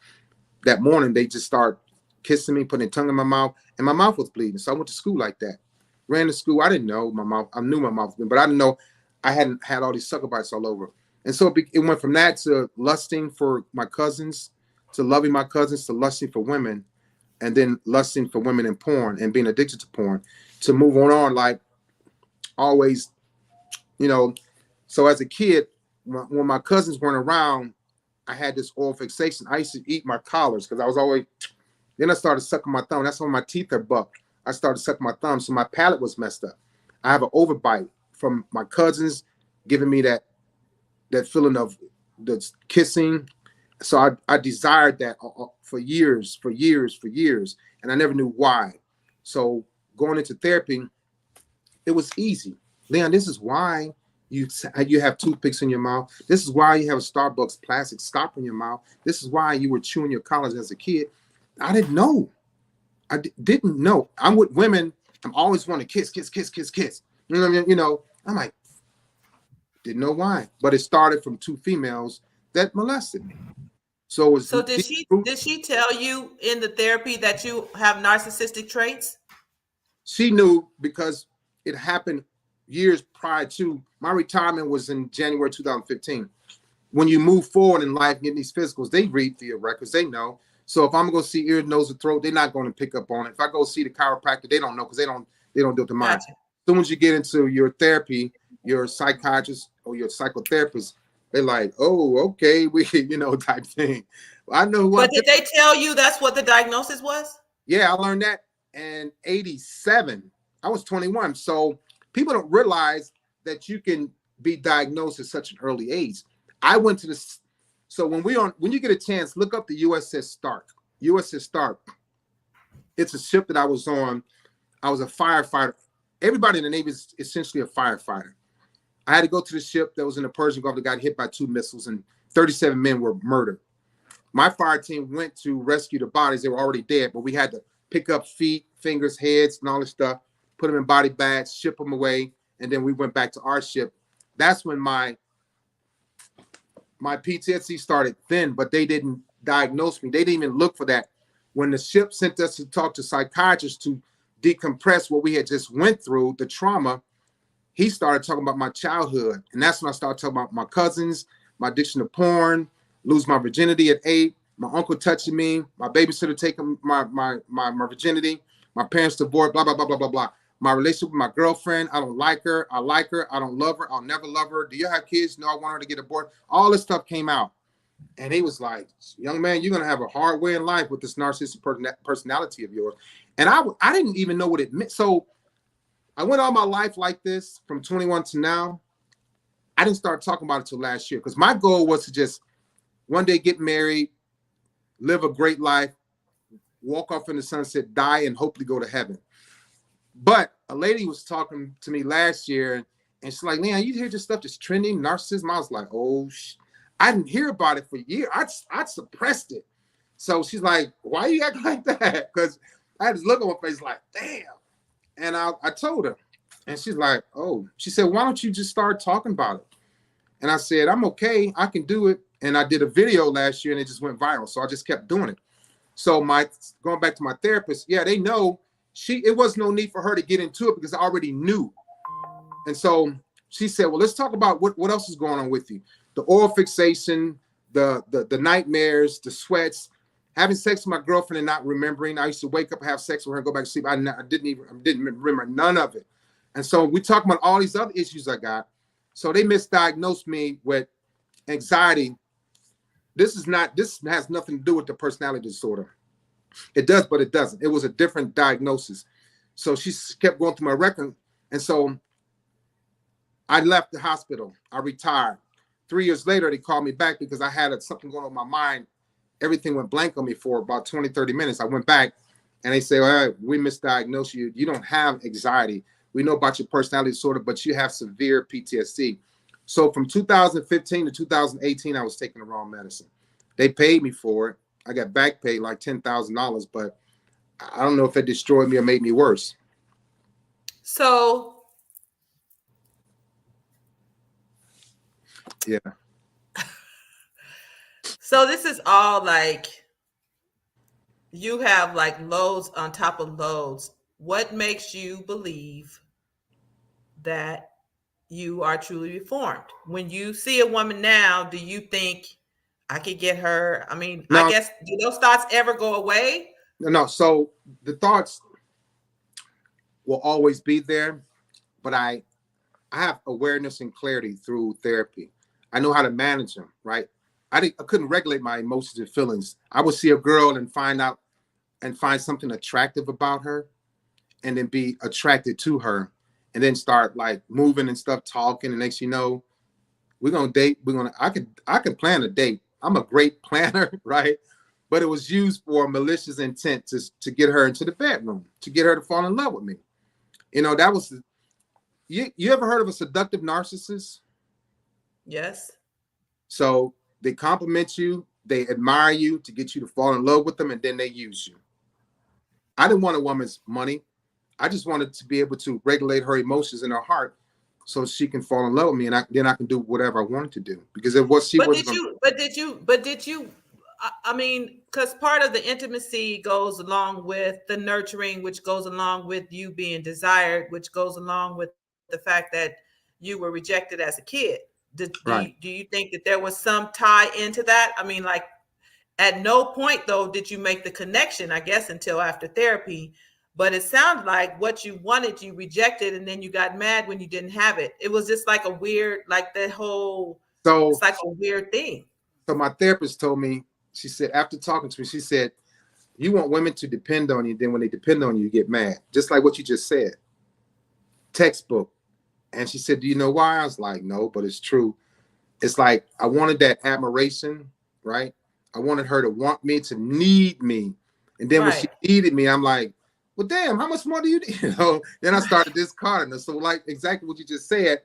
that morning, they just start kissing me, putting their tongue in my mouth, and my mouth was bleeding. So I went to school like that. Ran to school. I didn't know my mouth. I knew my mouth was bleeding, but I didn't know I hadn't had all these sucker bites all over. And so it went from that to lusting for my cousins, to loving my cousins, to lusting for women, and then lusting for women in porn and being addicted to porn, to move on like always, So as a kid, when my cousins weren't around, I had this oral fixation. I used to eat my collars because I was always, then I started sucking my thumb. That's when my teeth are bucked. I started sucking my thumb, so my palate was messed up. I have an overbite from my cousins giving me that feeling of the kissing. So I desired that for years, and I never knew why. So going into therapy, it was easy. Leon, this is why you have toothpicks in your mouth. This is why you have a Starbucks plastic stopper in your mouth. This is why you were chewing your collars as a kid. I didn't know. Didn't know. I'm with women. I'm always wanting to kiss. You know what I mean? I'm like, didn't know why. But it started from 2 females that molested me. So it was So deep root. did she tell you in the therapy that you have narcissistic traits? She knew because it happened years prior to my retirement was in January 2015. When you move forward in life, getting these physicals, they read through your records, they know. So if I'm gonna go see ear, nose, and throat, they're not going to pick up on it. If I go see the chiropractor, they don't know because they don't do it to mine. Gotcha. As soon as you get into your therapy, your psychiatrist or your psychotherapist, they're like, oh, okay, we type thing. I know who But I'm. did they tell you that's what the diagnosis was? Yeah, I learned that in 87. I was 21. So people don't realize that you can be diagnosed at such an early age. I went to this. So when you get a chance, look up the USS Stark. USS Stark. It's a ship that I was on. I was a firefighter. Everybody in the Navy is essentially a firefighter. I had to go to the ship that was in the Persian Gulf that got hit by 2 missiles, and 37 men were murdered. My fire team went to rescue the bodies. They were already dead, but we had to pick up feet, fingers, heads, and all this stuff, put them in body bags, ship them away, and then we went back to our ship. That's when my PTSD started then, but they didn't diagnose me. They didn't even look for that. When the ship sent us to talk to psychiatrists to decompress what we had just went through, the trauma, he started talking about my childhood. And that's when I started talking about my cousins, my addiction to porn, lose my virginity at 8, my uncle touching me, my babysitter taking my virginity, my parents divorced, blah, blah, blah, blah, blah, blah. My relationship with my girlfriend, I don't like her. I like her. I don't love her. I'll never love her. Do you have kids? No, I want her to get aborted. All this stuff came out. And he was like, young man, you're going to have a hard way in life with this narcissistic personality of yours. And I didn't even know what it meant. So I went all my life like this from 21 to now. I didn't start talking about it till last year because my goal was to just one day get married, live a great life, walk off in the sunset, die, and hopefully go to heaven. But a lady was talking to me last year, and she's like, Leon, you hear this stuff that's trending, narcissism? I was like, oh, I didn't hear about it for years. I suppressed it. So she's like, why you acting like that? Because I had this look on my face like, damn. And I told her, and she's like, oh. She said, why don't you just start talking about it? And I said, I'm okay. I can do it. And I did a video last year, and it just went viral. So I just kept doing it. So going back to my therapist, yeah, they know it was no need for her to get into it because I already knew. And so she said, well, let's talk about what else is going on with you. The oral fixation, the nightmares, the sweats, having sex with my girlfriend and not remembering. I used to wake up, have sex with her, and go back to sleep. I didn't remember none of it. And so we talk about all these other issues I got. So they misdiagnosed me with anxiety. This has nothing to do with the personality disorder. It does, but it doesn't. It was a different diagnosis. So she kept going through my record. And so I left the hospital. I retired. 3 years later, they called me back because I had something going on in my mind. Everything went blank on me for about 20, 30 minutes. I went back and they say, well, we misdiagnosed you. You don't have anxiety. We know about your personality disorder, but you have severe PTSD. So from 2015 to 2018, I was taking the wrong medicine. They paid me for it. I got back paid like $10,000, but I don't know if it destroyed me or made me worse. So yeah. So this is all like you have like loads on top of loads. What makes you believe that you are truly reformed? When you see a woman now, do you think I could get her? I mean, No, I guess, do those thoughts ever go away? no. So the thoughts will always be there, but I have awareness and clarity through therapy. I know how to manage them, right? I couldn't regulate my emotions and feelings. I would see a girl and find something attractive about her and then be attracted to her and then start like moving and stuff, talking. And next, we're going to date. I can plan a date. I'm a great planner, right? But it was used for malicious intent to get her into the bedroom, to get her to fall in love with me. That was, you ever heard of a seductive narcissist? Yes. So they compliment you, they admire you to get you to fall in love with them, and then they use you. I didn't want a woman's money. I just wanted to be able to regulate her emotions in her heart so she can fall in love with me, and then I can do whatever I wanted to do because it was she But was. did you I mean, because part of the intimacy goes along with the nurturing, which goes along with you being desired, which goes along with the fact that you were rejected as a kid. Right. Do you think that there was some tie into that? I mean, like, at no point though did you make the connection, I guess, until after therapy. But it sounds like what you wanted, you rejected, and then you got mad when you didn't have it. It was just like a weird, like that whole, it's So, like a weird thing. so my therapist told me, she said, after talking to me, she said, you want women to depend on you. Then when they depend on you, you get mad. Just like what you just said. Textbook. And she said, do you know why? I was like, no, but it's true. It's like, I wanted that admiration, right? I wanted her to want me, to need me. And then when she Right. needed me, I'm like, well, damn, how much more do you need? You know, then I started discarding her. So like exactly what you just said,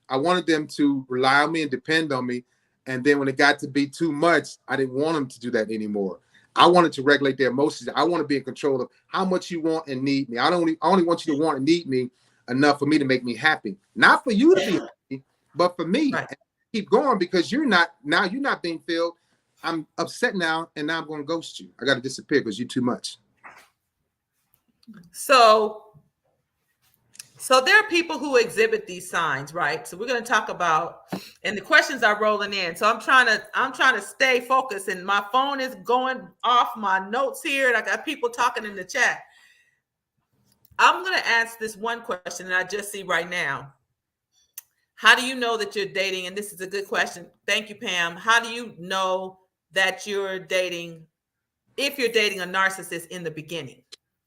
I wanted them to rely on me and depend on me. And then when it got to be too much, I didn't want them to do that anymore. I wanted to regulate their emotions. I want to be in control of how much you want and need me. I only want you to want and need me enough for me to make me happy. Not for you to be happy, but for me. Right. And keep going, because you're not being filled. I'm upset now, and now I'm going to ghost you. I got to disappear because you're too much. So there are people who exhibit these signs, right? So we're going to talk about, and the questions are rolling in. So I'm trying to stay focused, and my phone is going off my notes here, and I got people talking in the chat. I'm going to ask this one question that I just see right now. How do you know that you're dating? And this is a good question. Thank you, Pam. How do you know that you're dating, if you're dating a narcissist in the beginning?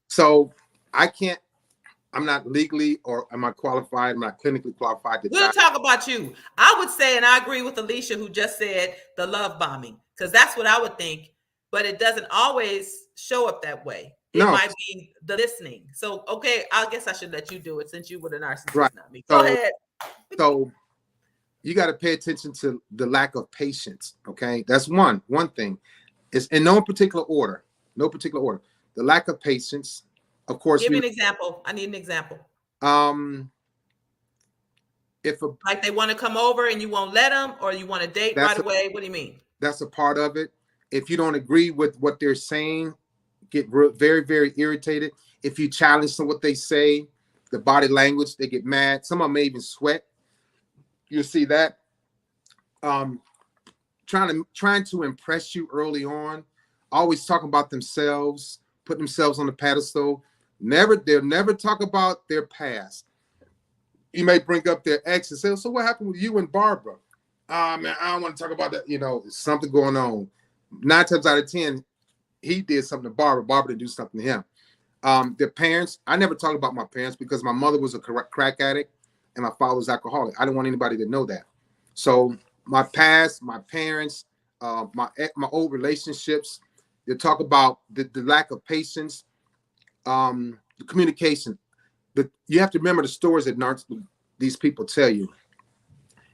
So I'm not legally, or am I qualified? I'm not clinically qualified to We'll talk about you. I would say, and I agree with Alicia, who just said the love bombing, because that's what I would think, but it doesn't always show up that way. It might be the listening. So, okay, I guess I should let you do it since you were the narcissist, right. not me. Go ahead. So you got to pay attention to the lack of patience. Okay, that's one thing. It's in no particular order. The lack of patience. Of course, give me an example. I need an example. If like they want to come over and you won't let them, or you want to date right away. What do you mean? That's a part of it. If you don't agree with what they're saying, get very, very irritated. If you challenge them what they say, the body language, they get mad. Some of them may even sweat. You see that. Trying to impress you early on, always talking about themselves, put themselves on the pedestal. They'll never talk about their past. You may bring up their ex and say, so what happened with you and Barbara? Man, I don't want to talk about that. You know, something going on. 9 times out of 10, he did something to Barbara. Barbara did do something to him. Their parents, I never talk about my parents because my mother was a crack addict and my father was alcoholic. I didn't want anybody to know that. So my past, my parents, my old relationships, they talk about the lack of patience, the communication. But you have to remember the stories that these people tell you.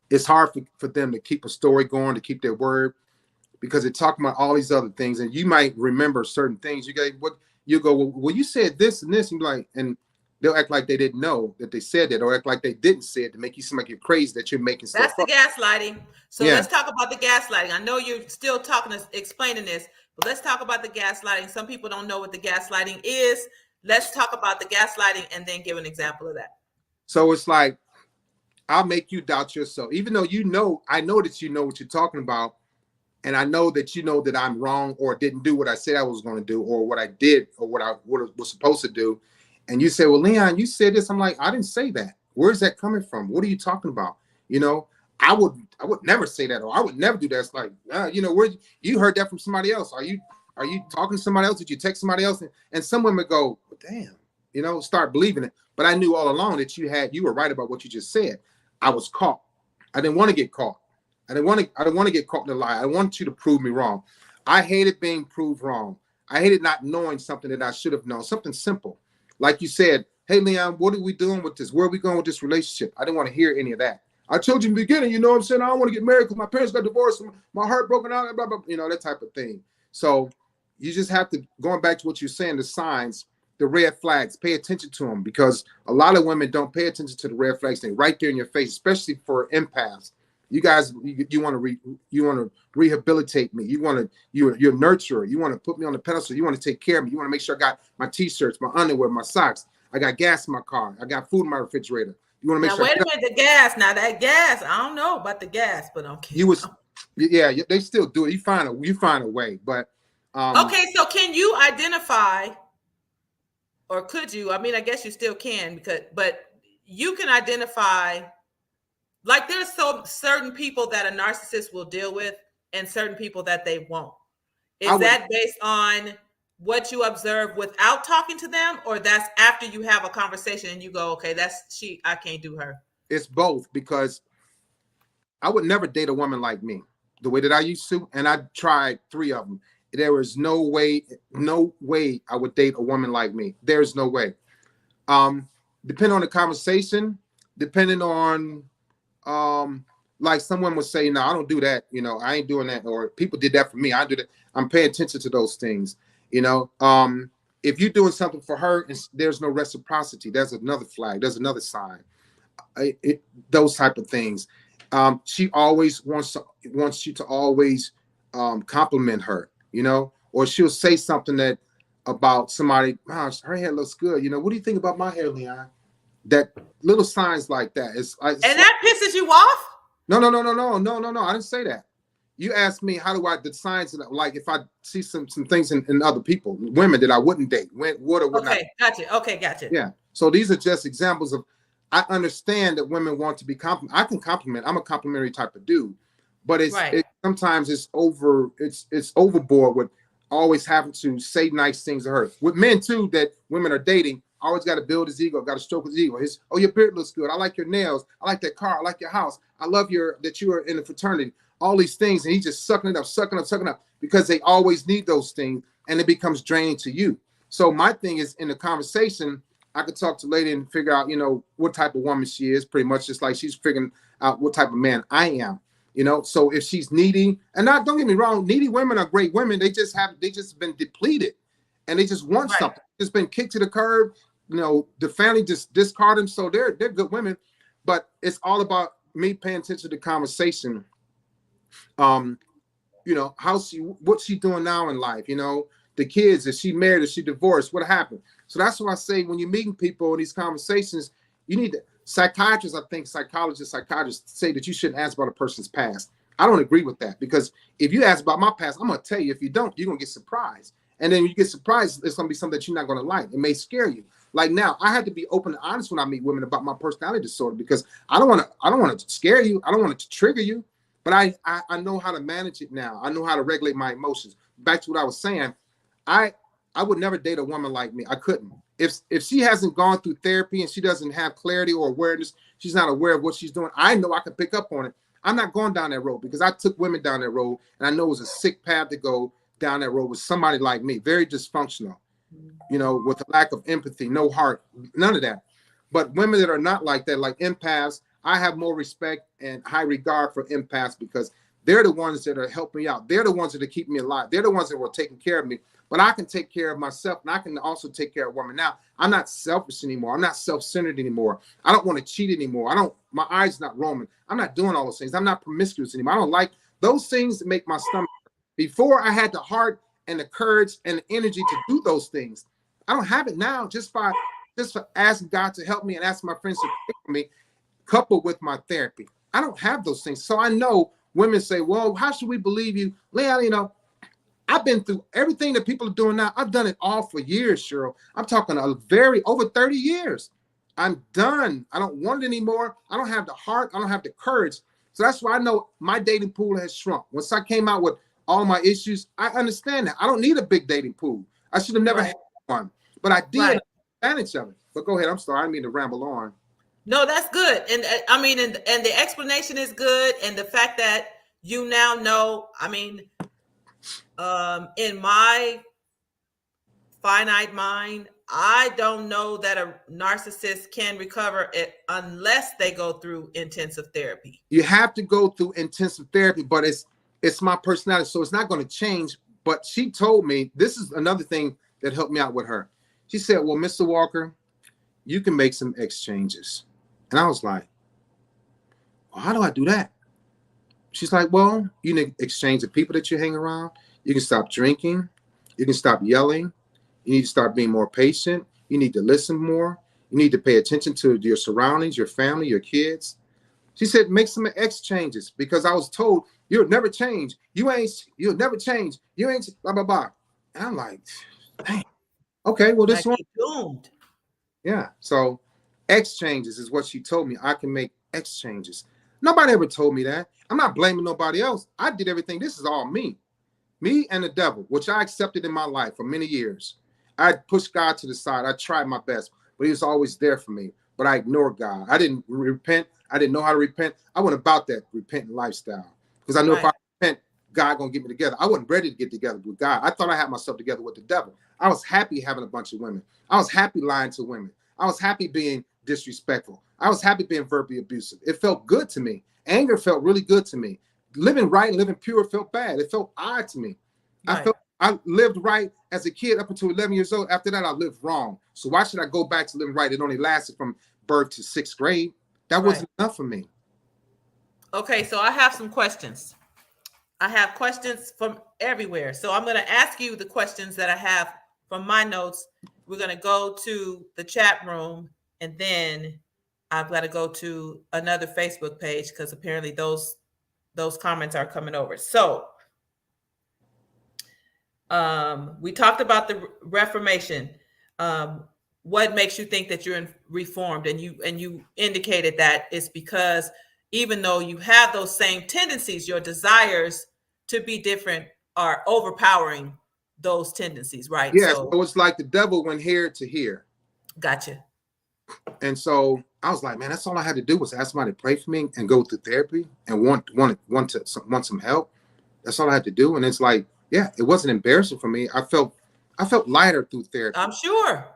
It's hard for them to keep a story going, to keep their word, because they're talking about all these other things, and you might remember certain things. You go, well, you said this and this, and like, and they'll act like they didn't know that they said that, or act like they didn't say it to make you seem like you're crazy, that you're making stuff up. That's the gaslighting. So yeah. Let's talk about the gaslighting. I know you're still explaining this, but let's talk about the gaslighting. Some people don't know what the gaslighting is. Let's talk about the gaslighting and then give an example of that. So it's like, I'll make you doubt yourself, even though I know that you know what you're talking about. And I know that you know that I'm wrong, or didn't do what I said I was going to do, or what I did, or what I was supposed to do. And you say, well, Leon, you said this. I'm like, I didn't say that. Where's that coming from? What are you talking about? You know, I would never say that, or I would never do that. It's like, you know, where you heard that from somebody else? Are you talking to somebody else? Did you text somebody else? And some women go, well, damn, you know, start believing it. But I knew all along that you were right about what you just said. I was caught. I didn't want to get caught. I didn't want to get caught in a lie. I want you to prove me wrong. I hated being proved wrong. I hated not knowing something that I should have known. Something simple. Like you said, hey, Leon, what are we doing with this? Where are we going with this relationship? I didn't want to hear any of that. I told you in the beginning, you know what I'm saying? I don't want to get married because my parents got divorced and my heart broken out, blah, blah, you know, that type of thing. So you just have to, going back to what you're saying, the signs, the red flags, pay attention to them, because a lot of women don't pay attention to the red flags. They're right there in your face, especially for empaths. You guys, you want to rehabilitate me. You're a nurturer. You want to put me on the pedestal. You want to take care of me. You want to make sure I got my t-shirts, my underwear, my socks. I got gas in my car. I got food in my refrigerator. You want to make Now sure. wait a minute, the gas. Now that gas, I don't know about the gas, but okay. You was, yeah, they still do it. You find a way, but okay. So can you identify, or could you? I mean, I guess you still can but you can identify. Like there's so certain people that a narcissist will deal with, and certain people that they won't. Is that based on what you observe without talking to them, or that's after you have a conversation and you go, okay, I can't do her? It's both, because I would never date a woman like me the way that I used to, and I tried 3 of them. There was no way I would date a woman like me. There's no way. Depending on the conversation, depending on like someone would say, no, I don't do that. You know, I ain't doing that. Or people did that for me. I do that. I'm paying attention to those things. You know, if you're doing something for her and there's no reciprocity, there's another flag. There's another sign. Those type of things. She always wants you to always compliment her, you know, or she'll say something that about somebody, wow, her hair looks good. You know, what do you think about my hair, Leon? That little signs like that. It's and that pisses you off? No. I didn't say that. You asked me how do I the signs, like if I see some things in other people, women that I wouldn't date, would or would not. Okay, gotcha. Yeah. So these are just examples of. I understand that women want to be complimented. I can compliment. I'm a complimentary type of dude, but sometimes it's overboard with always having to say nice things to her. With men too, that women are dating, always got to build his ego, got to stroke his ego. Oh, your beard looks good. I like your nails. I like that car. I like your house. I love that you are in a fraternity. All these things, and he's just sucking it up because they always need those things, and it becomes draining to you. So my thing is, in the conversation, I could talk to a lady and figure out, you know, what type of woman she is, pretty much just like she's figuring out what type of man I am, you know. So if she's needy, and don't get me wrong, needy women are great women. They just been depleted, and they just want something. Just been kicked to the curb, you know. The family just discard them, so they're good women. But it's all about me paying attention to the conversation. You know, what's she doing now in life? You know, the kids, is she married? Is she divorced? What happened? So that's why I say when you're meeting people in these conversations, you need to, psychiatrists say that you shouldn't ask about a person's past. I don't agree with that, because if you ask about my past, I'm going to tell you. If you don't, you're going to get surprised. And then when you get surprised, it's going to be something that you're not going to like. It may scare you. Like now, I had to be open and honest when I meet women about my personality disorder, because I don't want to scare you. I don't want it to trigger you, but I know how to manage it now. I know how to regulate my emotions. Back to what I was saying, I would never date a woman like me. I couldn't. If she hasn't gone through therapy and she doesn't have clarity or awareness, she's not aware of what she's doing, I know I can pick up on it. I'm not going down that road, because I took women down that road, and I know it was a sick path to go down that road with somebody like me, very dysfunctional, you know, with a lack of empathy, no heart, none of that. But women that are not like that, like empaths, I have more respect and high regard for empaths, because they're the ones that are helping me out. They're the ones that are keeping me alive. They're the ones that were taking care of me. But I can take care of myself, and I can also take care of women. Now, I'm not selfish anymore. I'm not self-centered anymore. I don't want to cheat anymore. My eyes not roaming. I'm not doing all those things. I'm not promiscuous anymore. I don't like those things that make my stomach. Before, I had the heart and the courage and the energy to do those things. I don't have it now, just for asking God to help me and asking my friends to pray for me, coupled with my therapy. I don't have those things. So I know women say, well, how should we believe you? Leon, you know, I've been through everything that people are doing now. I've done it all for years, Cheryl. I'm talking over 30 years. I'm done. I don't want it anymore. I don't have the heart. I don't have the courage. So that's why I know my dating pool has shrunk. Once I came out with all my issues, I understand that. I don't need a big dating pool. I should have never had one, but I did advantage of it. But go ahead. I'm sorry. I didn't mean to ramble on. No, that's good. And I mean, and the explanation is good. And the fact that you now know, I mean, in my finite mind, I don't know that a narcissist can recover it unless they go through intensive therapy. You have to go through intensive therapy, but it's my personality, so it's not going to change. But she told me, this is another thing that helped me out with her. She said, well, Mr. Walker, you can make some exchanges. And I was like, well, how do I do that? She's like, well, you need to exchange the people that you hang around. You can stop drinking. You can stop yelling. You need to start being more patient. You need to listen more. You need to pay attention to your surroundings, your family, your kids. She said, make some exchanges because I was told you'll never change. You'll never change. You ain't blah, blah, blah. And I'm like, dang, okay, well, this Like one. he doomed. Yeah. So exchanges is what she told me. I can make exchanges. Nobody ever told me that. I'm not blaming nobody else. I did everything. This is all me. Me and the devil, which I accepted in my life for many years. I pushed God to the side. I tried my best, but he was always there for me. But I ignored God. I didn't repent. I didn't know how to repent. I went about that repentant lifestyle because I knew if I repent, God gonna get me together. I wasn't ready to get together with God. I thought I had myself together with the devil. I was happy having a bunch of women. I was happy lying to women. I was happy being disrespectful. I was happy being verbally abusive. It felt good to me. Anger felt really good to me. Living right and living pure felt bad. It felt odd to me. Right. I lived right as a kid up until 11 years old. After that, I lived wrong. So why should I go back to living right? It only lasted from birth to 6th grade. That wasn't enough for me. Okay, so I have some questions. I have questions from everywhere. So I'm going to ask you the questions that I have from my notes. We're going to go to the chat room, and then I've got to go to another Facebook page because apparently those comments are coming over. So we talked about the Reformation. What makes you think that you're reformed? And you indicated that it's because even though you have those same tendencies, your desires to be different are overpowering those tendencies, right? Yeah, so it's like the devil went here to here. Gotcha. And so I was like, man, that's all I had to do was ask somebody to pray for me and go through therapy and want some help. That's all I had to do. And it's like, yeah, it wasn't embarrassing for me. I felt lighter through therapy. I'm sure.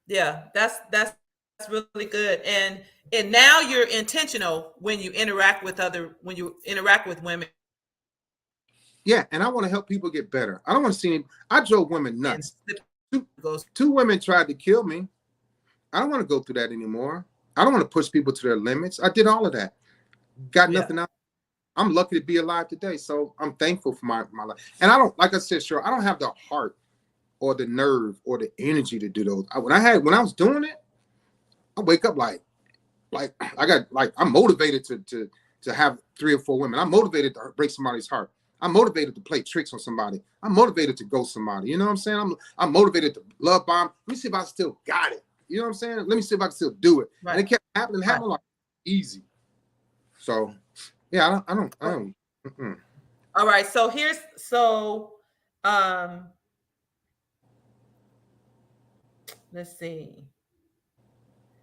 Yeah, that's really good. And now you're intentional when you interact with women. Yeah, and I want to help people get better. I don't want to see I drove women nuts. Two women tried to kill me. I don't want to go through that anymore. I don't want to push people to their limits. I did all of that. Got nothing out. I'm lucky to be alive today. So I'm thankful for my life. And I don't, like I said, sure, I don't have the heart or the nerve or the energy to do those. When I was doing it, I wake up like I'm motivated to have 3 or 4 women. I'm motivated to break somebody's heart. I'm motivated to play tricks on somebody. I'm motivated to ghost somebody. You know what I'm saying? I'm motivated to love bomb. Let me see if I still got it. You know what I'm saying? Let me see if I can still do it. Right. And it kept happening like easy. So yeah, I don't. All right. So let's see.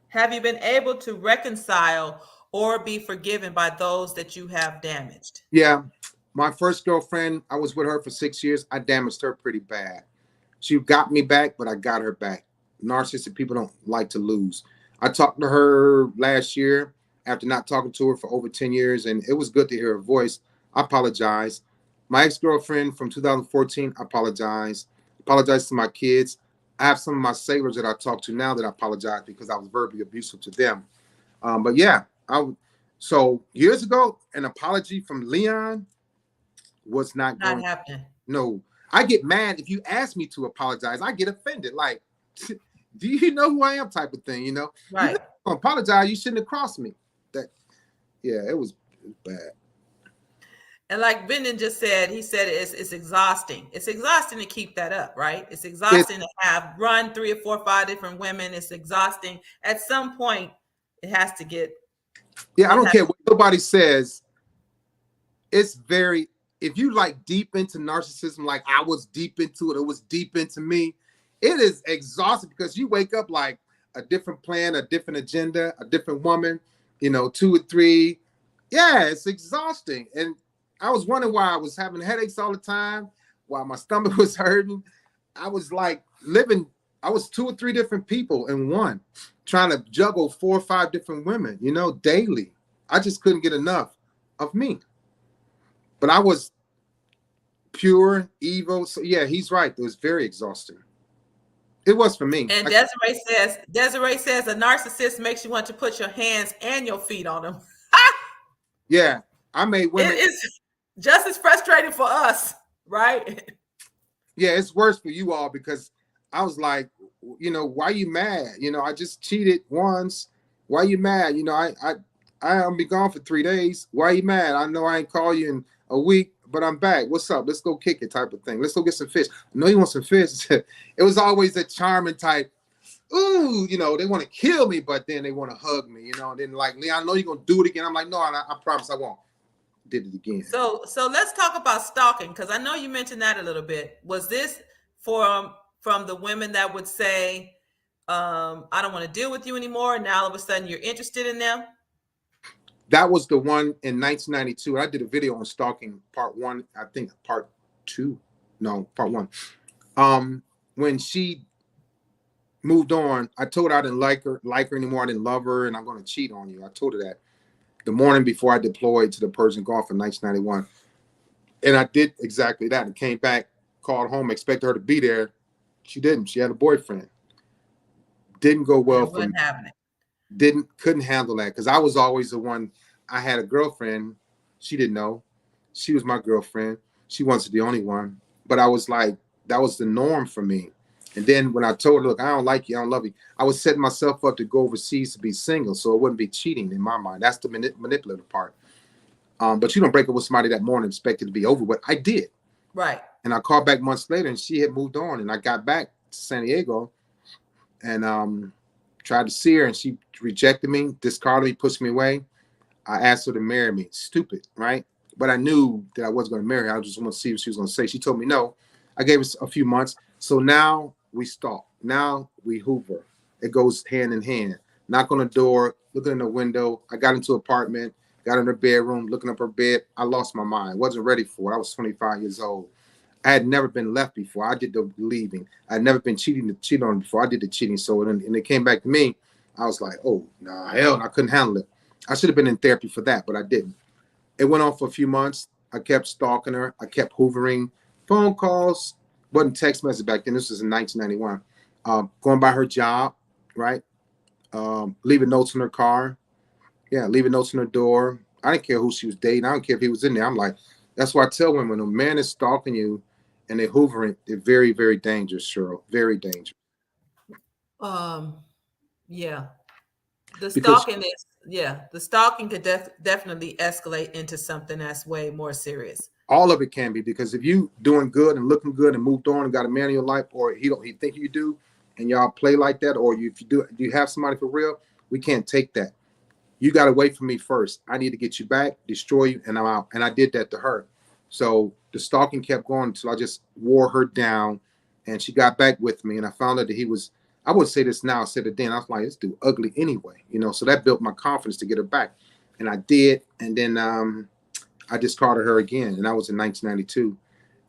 Have you been able to reconcile or be forgiven by those that you have damaged? Yeah. My first girlfriend, I was with her for 6 years. I damaged her pretty bad. She got me back, but I got her back. Narcissistic people don't like to lose. I talked to her last year after not talking to her for over 10 years, and it was good to hear her voice. I apologize. My ex-girlfriend from 2014, I apologize. Apologize to my kids. I have some of my sailors that I talk to now that I apologize because I was verbally abusive to them. But yeah, so years ago, an apology from Leon was not going to happen. No, I get mad if you ask me to apologize. I get offended. Like, do you know who I am? Type of thing, you know. Right. You know, apologize. You shouldn't have crossed me. Yeah, it was bad. And like Brendan just said, he said it's exhausting. It's exhausting to keep that up, right? It's exhausting to have run 3 or 4 or 5 different women. It's exhausting. At some point, it has to get. Yeah, I don't care what nobody says. It's very. If you like deep into narcissism, like I was deep into it, it was deep into me. It is exhausting because you wake up like a different plan, a different agenda, a different woman, 2 or 3. Yeah, it's exhausting. And I was wondering why I was having headaches all the time, why my stomach was hurting. I was like I was 2 or 3 different people in one, trying to juggle 4 or 5 different women, daily. I just couldn't get enough of me. But I was pure, evil. So yeah, he's right. It was very exhausting. It was for me. And Desiree says a narcissist makes you want to put your hands and your feet on them. Yeah, I made women. It's just as frustrating for us, right? Yeah, it's worse for you all because I was like, why you mad? I just cheated once. Why you mad? I'll be gone for 3 days. Why you mad? I know I ain't call you in a week, but I'm back. What's up? Let's go kick it type of thing. Let's go get some fish. I know you want some fish. It was always a charming type. Ooh, they want to kill me, but then they want to hug me, and then like, Leon, I know you're going to do it again. I'm like, no, I promise I won't. Did it again. So let's talk about stalking, because I know you mentioned that a little bit. Was this from the women that would say, I don't want to deal with you anymore, and now all of a sudden you're interested in them? That was the one in 1992. I did a video on stalking part one. I think part two. No, part one. When she moved on, I told her I didn't like her anymore. I didn't love her, and I'm going to cheat on you. I told her that the morning before I deployed to the Persian Gulf in 1991. And I did exactly that. And came back, called home, expected her to be there. She didn't. She had a boyfriend. Didn't go well for me. Happening. Couldn't handle that because I was always the one. I had a girlfriend. She didn't know. She was my girlfriend. She wasn't the only one. But I was like, that was the norm for me. And then when I told her, look, I don't like you, I don't love you, I was setting myself up to go overseas to be single, so it wouldn't be cheating in my mind. That's the manipulative part. But you don't break up with somebody that morning and expect it to be over. But I did. Right. And I called back months later, and she had moved on. And I got back to San Diego and tried to see her, and she rejected me, discarded me, pushed me away. I asked her to marry me. Stupid, right? But I knew that I wasn't going to marry her. I just want to see what she was going to say. She told me no. I gave her a few months. So now we stalk. Now we hoover. It goes hand in hand. Knock on the door, looking in the window. I got into an apartment, got in her bedroom, looking up her bed. I lost my mind. Wasn't ready for it. I was 25 years old. I had never been left before. I did the leaving. I had never been cheated on before. I did the cheating. So and it came back to me. I was like, oh, nah, hell, I couldn't handle it. I should have been in therapy for that, but I didn't. It went on for a few months. I kept stalking her. I kept hoovering. Phone calls. Wasn't text message back then. This was in 1991. Going by her job, right? Leaving notes in her car. Yeah, leaving notes in her door. I didn't care who she was dating. I don't care if he was in there. I'm like, that's why I tell women, when a man is stalking you and they're hoovering, they're very, very dangerous, Cheryl. Very dangerous. Yeah. The Because stalking the stalking could definitely escalate into something that's way more serious. all of it can be, because if you doing good and looking good and moved on and got a man in your life, or he think you do, and y'all play like that, or if you have somebody for real, we can't take that. You got to wait for me first. I need to get you back, destroy you, and I'm out. And I did that to her. So the stalking kept going until I just wore her down, and she got back with me. And I found out that he was, I would say this now, I said it then, I was like, this dude ugly anyway, So that built my confidence to get her back. And I did. And then I discarded her again. And that was in 1992.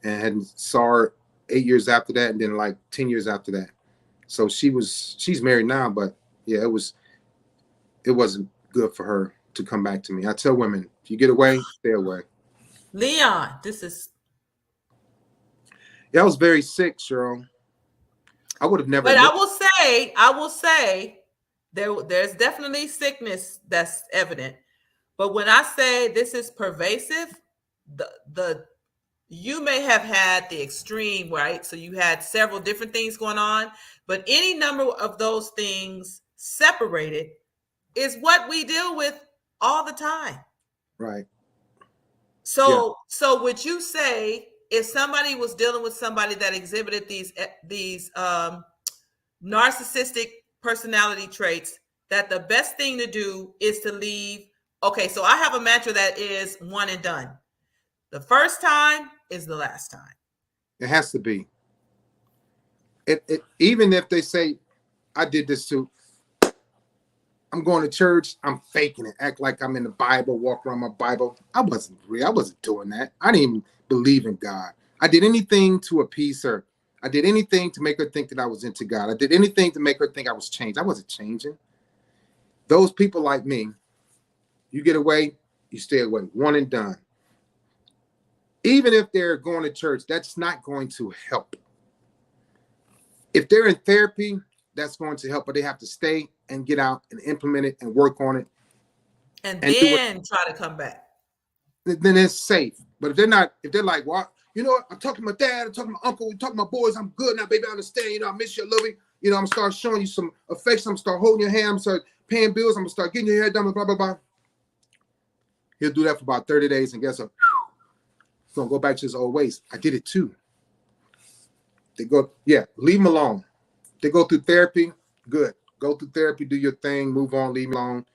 And hadn't saw her 8 years after that, and then like 10 years after that. So she's married now, but yeah, it wasn't good for her to come back to me. I tell women, if you get away, stay away. Leon, this is. Yeah, I was very sick, Cheryl. I would have never. But I will say, there's definitely sickness that's evident. But when I say this is pervasive, the you may have had the extreme, right? So you had several different things going on, but any number of those things separated is what we deal with all the time. Right. So would you say, if somebody was dealing with somebody that exhibited these narcissistic personality traits, that the best thing to do is to leave? Okay, so I have a mantra that is one and done. The first time is the last time. It has to be. Even if they say, I did this too. I'm going to church. I'm faking it. Act like I'm in the Bible. Walk around my Bible. I wasn't real. I wasn't doing that. I didn't even believe in God. I did anything to appease her. I did anything to make her think that I was into God. I did anything to make her think I was changed. I wasn't changing. Those people like me, you get away, you stay away. One and done. Even if they're going to church, that's not going to help. If they're in therapy, that's going to help, but they have to stay and get out and implement it and work on it. And then try to come back. then it's safe. But if they're not, if they're like, well, you know what, I'm talking to my dad, I'm talking to my uncle, I'm talking to my boys, I'm good now, baby, I understand, you know, I miss you, I love you. You know, I'm gonna start showing you some affection, I'm gonna start holding your hand, I'm gonna start paying bills, I'm gonna start getting your hair done, blah, blah, blah. He'll do that for about 30 days, and guess what? He's gonna go back to his old ways. I did it too. They go, yeah, leave them alone. They go through therapy, good. Go through therapy, do your thing, move on, leave them alone.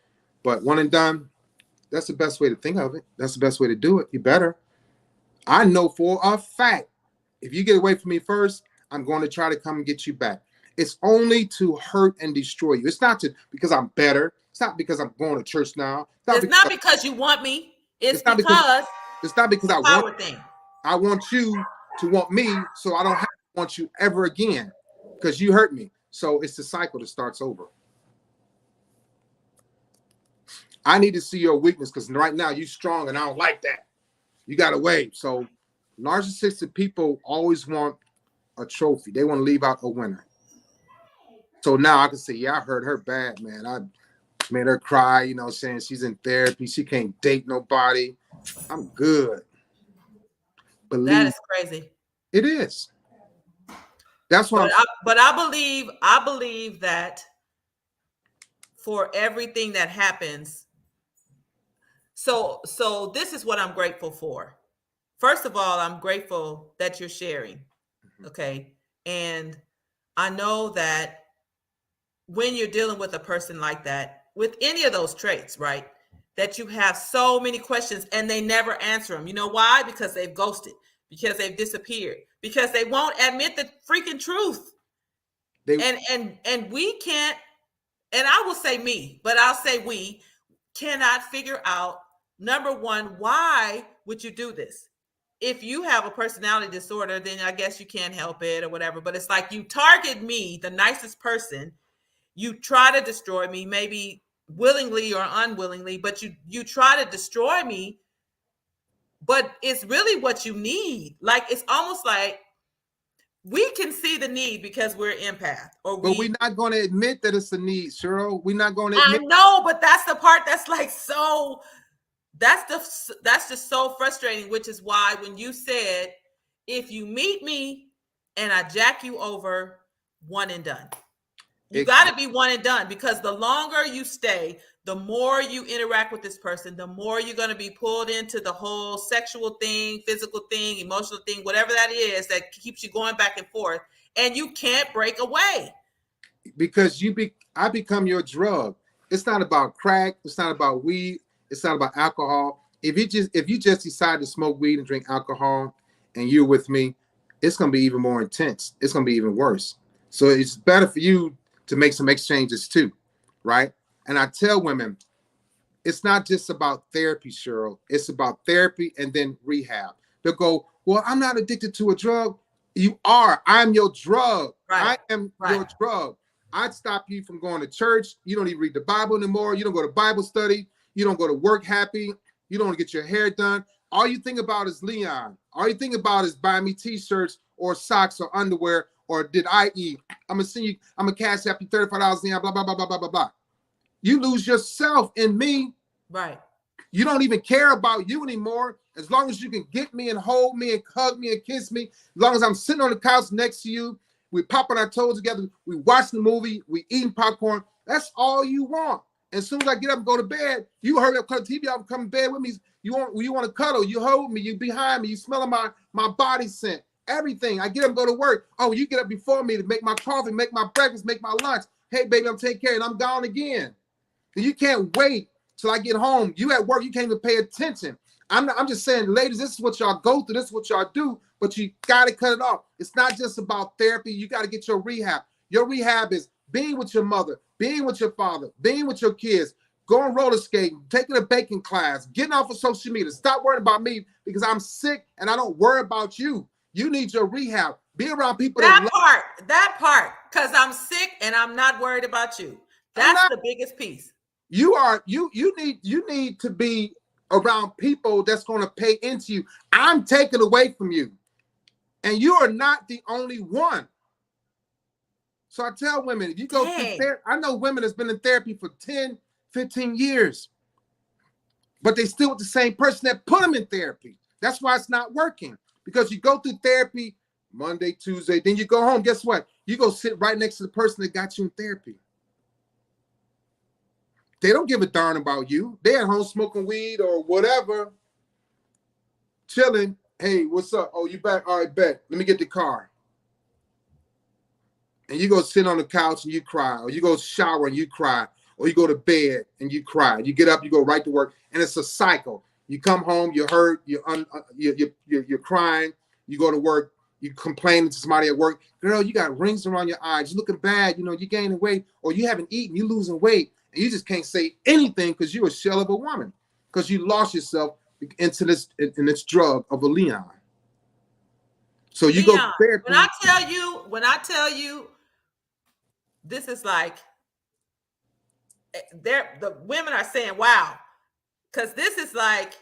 But one and done, that's the best way to think of it. That's the best way to do it. You better. I know for a fact, if you get away from me first, I'm going to try to come and get you back. It's only to hurt and destroy you. It's not to because I'm better. It's not because I'm going to church now. It's not because you want me. It's not because it's not because it's a power thing. I want you to want me, so I don't have to want you ever again because you hurt me. So it's the cycle that starts over. I need to see your weakness because right now you're strong and I don't like that. You got to wait. So narcissistic people always want a trophy. They want to leave out a winner. So now I can say, yeah, I hurt her bad, man. I made her cry, you know, saying she's in therapy. She can't date nobody. I'm good. Believe that is crazy. It is. That's what I believe that for everything that happens. So this is what I'm grateful for. First of all, I'm grateful that you're sharing. Okay. And I know that when you're dealing with a person like that, with any of those traits, right, that you have so many questions and they never answer them. You know why? Because they've ghosted, because they've disappeared, because they won't admit the freaking truth. And we can't, and I will say me, but I'll say we cannot figure out, number one, why would you do this? If you have a personality disorder, then I guess you can't help it or whatever. But it's like you target me, the nicest person. You try to destroy me, maybe willingly or unwillingly, but you try to destroy me. But it's really what you need. Like, it's almost like we can see the need because we're empath. But we're not going to admit that it's a need, Cheryl. We're not going to admit. I know, but that's the part that's like so. That's just so frustrating, which is why when you said, if you meet me and I jack you over, one and done. You got to be one and done, because the longer you stay, the more you interact with this person, the more you're going to be pulled into the whole sexual thing, physical thing, emotional thing, whatever that is that keeps you going back and forth, and you can't break away. Because I become your drug. It's not about crack. It's not about weed. It's not about alcohol. If you just decide to smoke weed and drink alcohol and you're with me, it's going to be even more intense. It's going to be even worse. So it's better for you to make some exchanges too, right? And I tell women, it's not just about therapy, Cheryl. It's about therapy and then rehab. They'll go, well, I'm not addicted to a drug. You are. I'm your drug. Right. I am your drug. I'd stop you from going to church. You don't even read the Bible anymore. You don't go to Bible study. You don't go to work happy. You don't get your hair done. All you think about is Leon. All you think about is buying me t-shirts or socks or underwear or did I eat? I'm going to send you, I'm going to cash after $35 Leon, blah, blah, blah, blah, blah, blah, blah. You lose yourself in me. Right. You don't even care about you anymore. As long as you can get me and hold me and hug me and kiss me, as long as I'm sitting on the couch next to you, we popping our toes together, we watching the movie, we eating popcorn. That's all you want. As soon as I get up and go to bed, you hurry up, cut the TV off, come to bed with me. You want to cuddle, you hold me, you behind me, you smelling my body scent, everything. I get up and go to work. Oh, you get up before me to make my coffee, make my breakfast, make my lunch. Hey, baby, I'm taking care, and I'm gone again. And you can't wait till I get home. You at work, you can't even pay attention. I'm just saying, ladies, this is what y'all go through. This is what y'all do, but you got to cut it off. It's not just about therapy. You got to get your rehab. Your rehab is being with your mother, being with your father, being with your kids, going roller skating, taking a baking class, getting off of social media. Stop worrying about me because I'm sick and I don't worry about you. You need your rehab. Be around people that part, because I'm sick and I'm not worried about you. That's the biggest piece. You need to be around people that's going to pay into you. I'm taken away from you. And you are not the only one. So I tell women, if you go through therapy, I know women that's been in therapy for 10, 15 years. but they still with the same person that put them in therapy. That's why it's not working, because you go through therapy Monday, Tuesday, then you go home. Guess what? You go sit right next to the person that got you in therapy. They don't give a darn about you. They at home smoking weed or whatever, chilling. Hey, what's up? Oh, you back? All right, bet. Let me get the car. And you go sit on the couch and you cry, or you go shower and you cry, or you go to bed and you cry. You get up, you go right to work, and it's a cycle. You come home, you're hurt, you're crying. You go to work, you complain to somebody at work. Girl, you got rings around your eyes. You're looking bad. You know, you're gaining weight, or you haven't eaten. You're losing weight, and you just can't say anything because you're a shell of a woman, because you lost yourself into this drug of a Leon. So you go to Leon, therapy. when I tell you, this is like, the women are saying, "Wow," because this is like,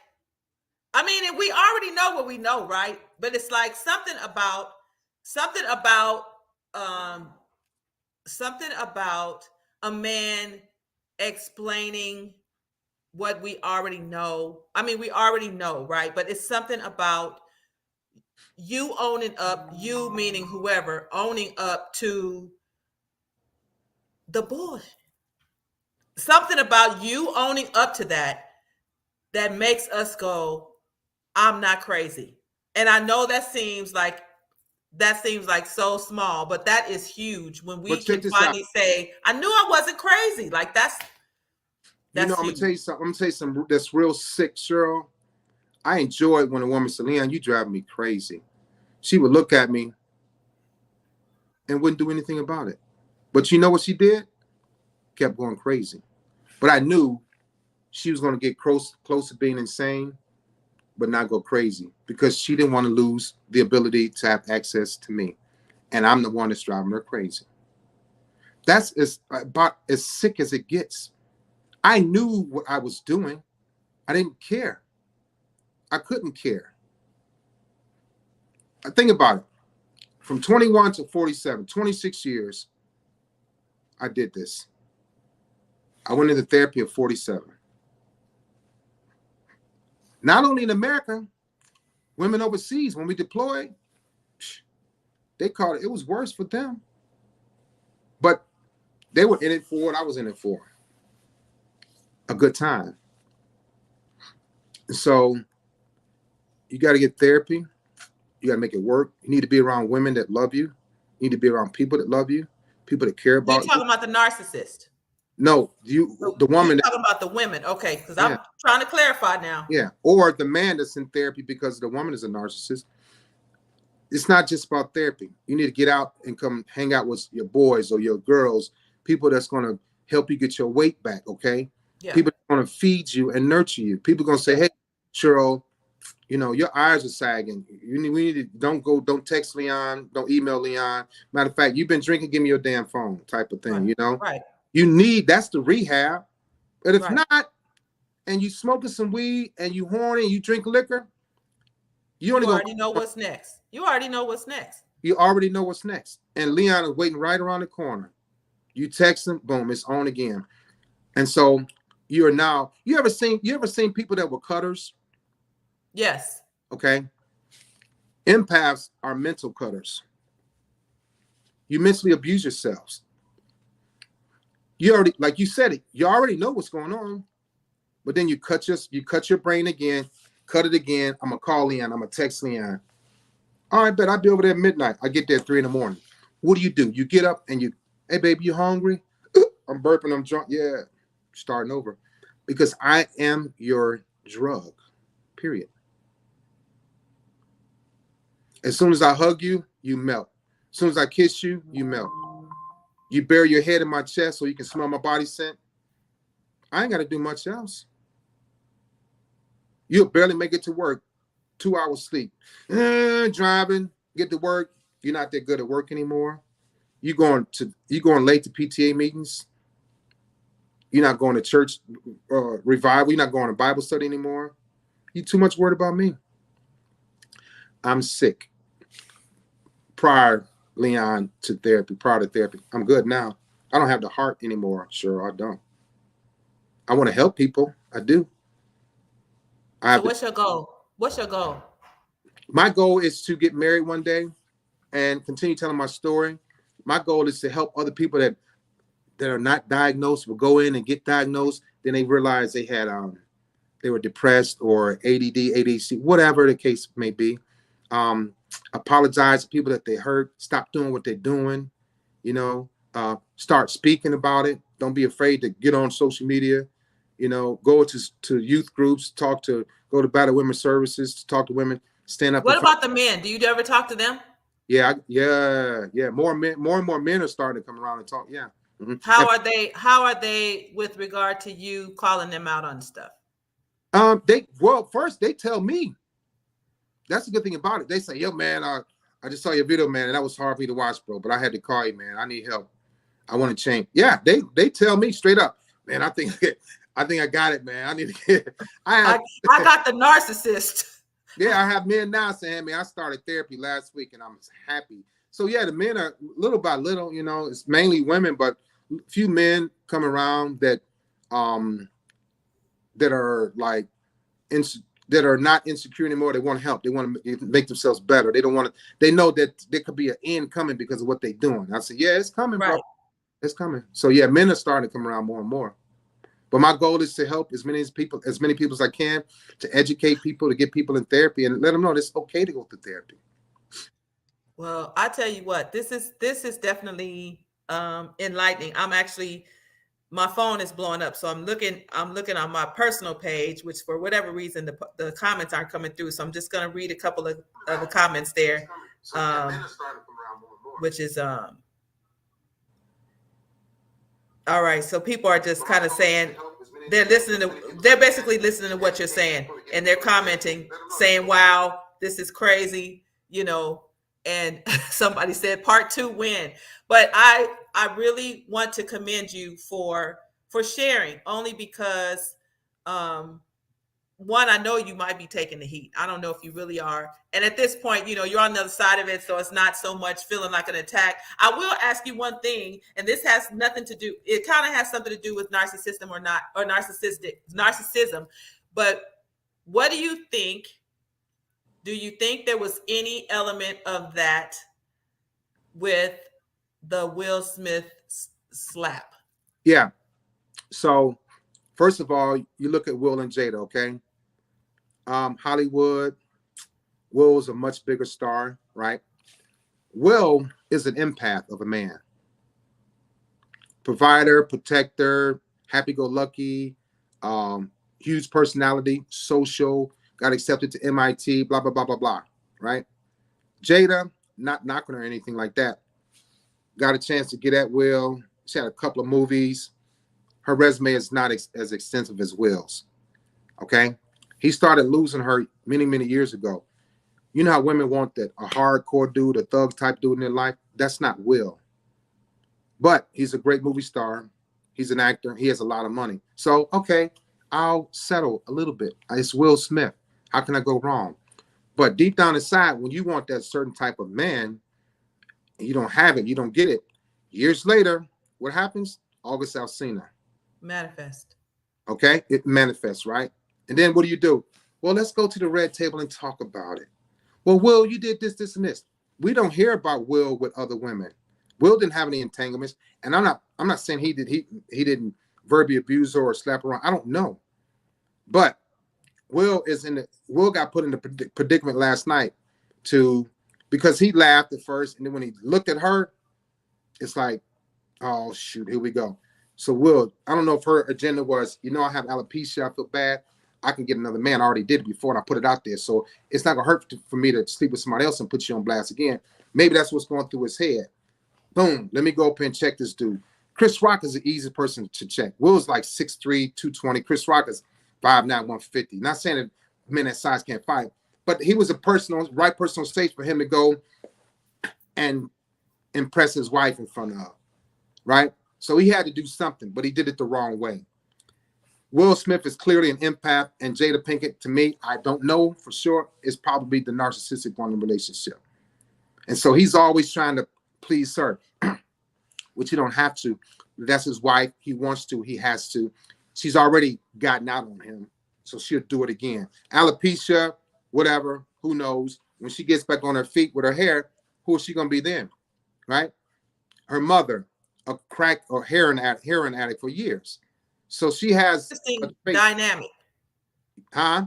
I mean, and we already know what we know, right? But it's like something about um something about a man explaining what we already know. I mean, we already know, right? But it's something about you owning up, you meaning whoever, owning up to the bullshit. Something about you owning up to that makes us go, I'm not crazy. And I know that seems like so small, but that is huge when we But check can this out. finally say, I knew I wasn't crazy. Like that's I'm gonna huge. tell you something. I'm gonna tell you something that's real sick, Cheryl. I enjoy it when a woman said, Leon, you drive me crazy. She would look at me and wouldn't do anything about it. But you know what she did? Kept going crazy. But I knew she was going to get close to being insane, but not go crazy, because she didn't want to lose the ability to have access to me. And I'm the one that's driving her crazy. That's about as sick as it gets. I knew what I was doing. I didn't care. I couldn't care. Think about it. From 21 to 47, 26 years, I did this. I went into therapy at 47. Not only in America, women overseas, when we deployed, they called it was worse for them. But they were in it for what I was in it for. A good time. So you got to get therapy. You got to make it work. You need to be around women that love you. You need to be around people that love you, people that care You're about you. talking about the narcissist. No, the woman. You're talking about the women. Okay, because Yeah. I'm trying to clarify now. Yeah. Or the man that's in therapy because the woman is a narcissist. It's not just about therapy. You need to get out and come hang out with your boys or your girls, people that's going to help you get your weight back, okay? Yeah. People are going to feed you and nurture you. People are going to say, hey, Cheryl, you know, your eyes are sagging. We need to, don't text Leon, don't email Leon. Matter of fact, you've been drinking, give me your damn phone type of thing, Right. you know? Right. That's the rehab. But if Right. not, and you smoking some weed and you horny and you drink liquor, you already know what's next. You already know what's next. You already know what's next. And Leon is waiting right around the corner. You text him, boom, it's on again. And so you ever seen people that were cutters? Yes. Okay. Empaths are mental cutters. You mentally abuse yourselves. You already, like you said it, you already know what's going on. But then you cut your brain again, cut it again. I'm gonna call Leon, I'm gonna text Leon. All right, bet I'll be over there at midnight. I get there at 3 a.m. What do? You get up and hey baby, you hungry? I'm burping, I'm drunk. Yeah, starting over. Because I am your drug, period. As soon as I hug you, you melt. As soon as I kiss you, you melt. You bury your head in my chest so you can smell my body scent. I ain't got to do much else. You'll barely make it to work. 2 hours sleep. Driving, get to work. You're not that good at work anymore. You going late to PTA meetings. You're not going to church revival. You're not going to Bible study anymore. You too much worried about me. I'm sick. Prior, Leon, to therapy. I'm good now. I don't have the heart anymore. Sure, I don't. I want to help people. I do. I So have what's your goal? What's your goal? my goal is to get married one day and continue telling my story. My goal is to help other people that are not diagnosed will go in and get diagnosed. Then they realize they were depressed or ADD, ADHD, whatever the case may be. Um, Apologize to people that they hurt. Stop doing what they're doing. You know, start speaking about it. Don't be afraid to get on social media. You know, go to youth groups, go to Battle Women's Services, to talk to women, stand up in What front. about the men? Do you ever talk to them? Yeah, yeah. More men, more and more men are starting to come around and talk. Yeah. How And are they? How are they with regard to you calling them out on stuff? first they tell me. That's the good thing about it. They say, "Yo, man, I just saw your video, man, and that was hard for me to watch, bro. But I had to call you, man. I need help. I want to change." Yeah, they tell me straight up, man. I think I got it, man. I need to get. I have, I got the narcissist. yeah, I have men now saying, "Man, I started therapy last week, and I'm happy." So yeah, the men are little by little. You know, it's mainly women, but a few men come around um, that are like in, that are not insecure anymore. They want help. They want to make themselves better. They don't want to. They know that there could be an end coming because of what they're doing. I say, yeah, it's coming, bro. Right. It's coming. So yeah, men are starting to come around more and more. But my goal is to help as many people as I can, to educate people, to get people in therapy, and let them know it's okay to go through therapy. Well, I tell you what, this is definitely enlightening. I'm actually, my phone is blowing up, so I'm looking on my personal page, which for whatever reason the comments aren't coming through. So I'm just gonna read a couple of the comments there, which is all right. So people are just kind of saying they're basically listening to what you're saying, and they're commenting saying, "Wow, this is crazy," you know. And somebody said part two win, but I really want to commend you for sharing, only because um one, I know you might be taking the heat. I don't know if you really are. And at this point, you're on the other side of it. So it's not so much feeling like an attack. I will ask you one thing, and this has nothing to do, it kind of has something to do with narcissism or not, or narcissism. But what do you think? Do you think there was any element of that with the Will Smith slap? Yeah. So first of all, you look at Will and Jada, okay? Hollywood, Will's a much bigger star, right? Will is an empath of a man. Provider, protector, happy-go-lucky, huge personality, social, got accepted to MIT, blah, blah, blah, blah, blah, right? Jada, not knocking her or anything like that. Got a chance to get at Will. She had a couple of movies. Her resume is not as extensive as Will's, okay? He started losing her many, many years ago. You know how women want that, a hardcore dude, a thug type dude in their life? That's not Will. But he's a great movie star. He's an actor. He has a lot of money. So, okay, I'll settle a little bit. It's Will Smith. How can I go wrong? But deep down inside, when you want that certain type of man, and you don't have it, you don't get it. Years later, what happens? August Alsina. Manifest. Okay, it manifests, right? And then what do? Well, let's go to the red table and talk about it. Well, Will, you did this, this, and this. We don't hear about Will with other women. Will didn't have any entanglements, and I'm not saying he didn't verbally abuse her or slap her around. I don't know, but Will got put in the predicament last night because he laughed at first, and then when he looked at her, it's like, oh shoot, here we go. So Will, I don't know if her agenda was, I have alopecia, I feel bad, I can get another man. I already did it before, and I put it out there, so it's not gonna hurt for me to sleep with somebody else and put you on blast again. Maybe that's what's going through his head. Boom, let me go up and check this dude. Chris Rock is the easiest person to check. Will's like 6'3", 220. Chris Rock is 5'9", 150. Not saying that men that size can't fight, but he was right person on stage for him to go and impress his wife in front of, right? So he had to do something, but he did it the wrong way. Will Smith is clearly an empath, and Jada Pinkett, to me, I don't know for sure, is probably the narcissistic one in the relationship. And so he's always trying to please her, which you don't have to. That's his wife. He wants to. He has to. She's already gotten out on him. So she'll do it again. Alopecia, whatever, who knows? When she gets back on her feet with her hair, who is she gonna be then? Right? Her mother, a crack or heroin addict for years. So she has a Interesting trait. dynamic. Huh?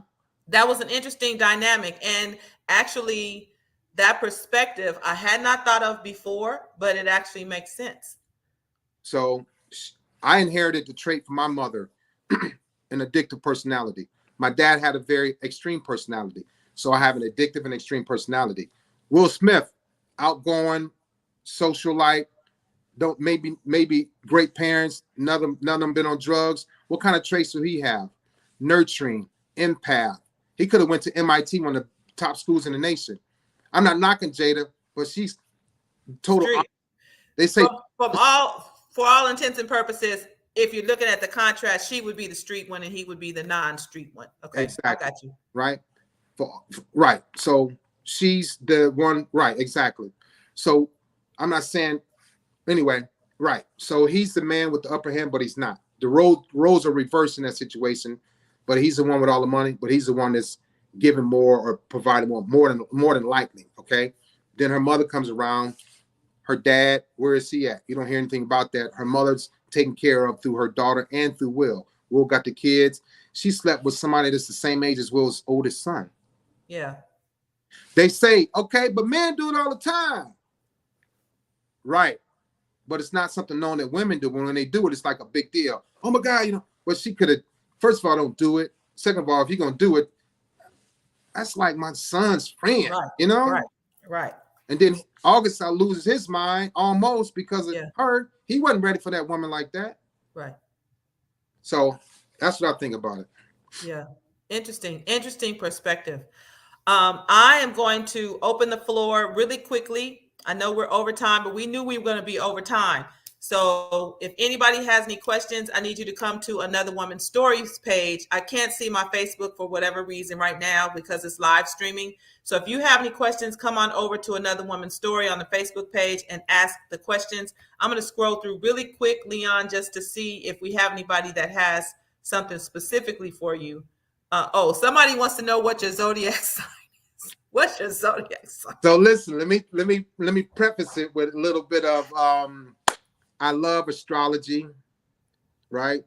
That was an interesting dynamic. And actually, that perspective I had not thought of before, but it actually makes sense. So I inherited the trait from my mother, an addictive personality. My dad had a very extreme personality. So I have an addictive and extreme personality. Will Smith, outgoing, socialite, don't maybe great parents, none of them been on drugs. What kind of traits do he have? Nurturing, empath. He could have went to MIT, one of the top schools in the nation. I'm not knocking Jada, but she's total. Street. They say For all intents and purposes, if you're looking at the contrast, she would be the street one and he would be the non-street one. Okay, exactly. I got you. Right. Right. So she's the one. Right. Exactly. So I'm not saying anyway. Right. So he's the man with the upper hand, but he's not. The roles are reversed in that situation, but he's the one with all the money. But he's the one that's giving more or providing more than likely. Okay. Then her mother comes around. Her dad, where is he at? You don't hear anything about that. Her mother's taken care of through her daughter and through Will. Will got the kids. She slept with somebody that's the same age as Will's oldest son. Yeah. They say, okay, but men do it all the time. Right. But it's not something known that women do. When they do it, it's like a big deal. Oh my God, you know, but she could have, first of all, don't do it. Second of all, if you're going to do it, that's like my son's friend, Right. you know? Right. Right. And then August loses his mind almost because of her. He wasn't ready for that woman like that. Right. So that's what I think about it. Yeah. Interesting perspective. I am going to open the floor really quickly. I know we're over time, but we knew we were going to be over time. So if anybody has any questions, I need you to come to Another Woman's Stories page. I can't see my Facebook for whatever reason right now because it's live streaming. So if you have any questions, come on over to Another Woman's Story on the Facebook page and ask the questions. I'm going to scroll through really quick, Leon, just to see if we have anybody that has something specifically for you. Somebody wants to know what your zodiac sign is. What's your zodiac sign? So listen, let me preface it with a little bit of I love astrology, right?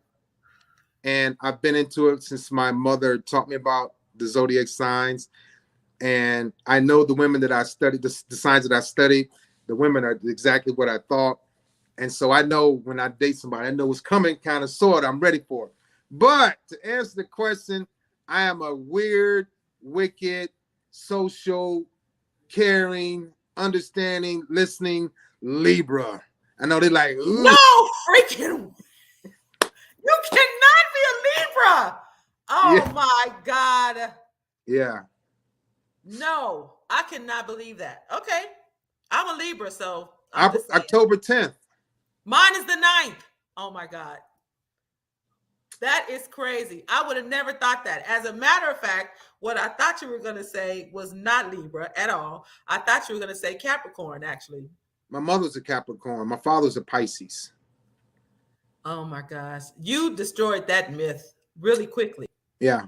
And I've been into it since my mother taught me about the zodiac signs. And I know the women that I studied, the signs that I studied, the women are exactly what I thought. And so I know when I date somebody, I know what's coming, kind of, sort of, I'm ready for it. But to answer the question, I am a weird, wicked, social, caring, understanding, listening Libra. I know they're like, ooh. No freaking, you cannot be a Libra. Oh yeah. My God. Yeah. No, I cannot believe that. Okay. I'm a Libra, so October 10th. Mine is the 9th. Oh my God. That is crazy. I would have never thought that. As a matter of fact, what I thought you were going to say was not Libra at all. I thought you were going to say Capricorn, actually. My mother's a Capricorn. My father's a Pisces. Oh my gosh. You destroyed that myth really quickly. Yeah.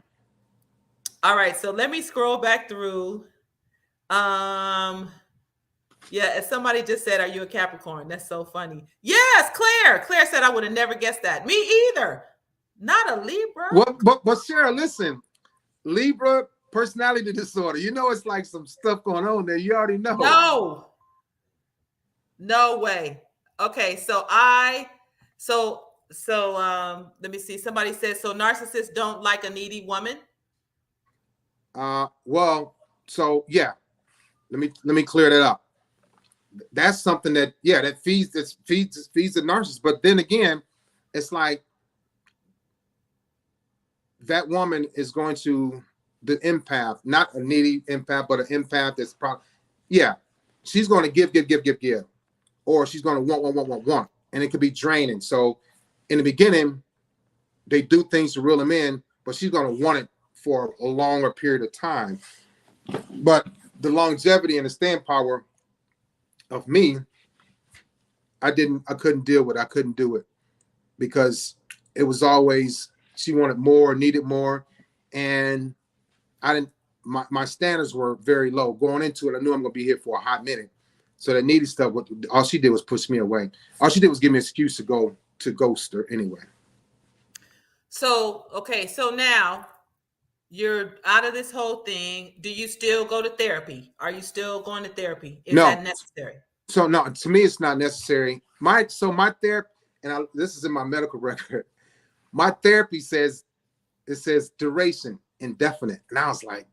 All right. So let me scroll back through. Yeah. As somebody just said, are you a Capricorn? That's so funny. Yes, Claire. Claire said I would have never guessed that. Me either. Not a Libra. But Sarah, listen. Libra personality disorder. You know, it's like some stuff going on there. You already know. No way. Okay, so let me see. Somebody says, so narcissists don't like a needy woman. Well, so yeah. Let me clear that up. That's something that feeds the narcissist. But then again, it's like that woman is going to the empath, not a needy empath, but an empath that's probably, she's going to give, or she's going to want, and it could be draining. So in the beginning, they do things to reel them in, but she's going to want it for a longer period of time. But the longevity and the staying power of me, I couldn't deal with it. I couldn't do it because it was always, she wanted more, needed more. and I didn't. My standards were very low going into it. I knew I'm gonna be here for a hot minute, so that needy stuff. All she did was push me away. All she did was give me an excuse to go to ghost her anyway. So, okay, so now you're out of this whole thing. Do you still go to therapy? Are you still going to therapy? Is No, that necessary? so no, to me it's not necessary. My therapy, and this is in my medical record. My therapy says duration indefinite, and I was like,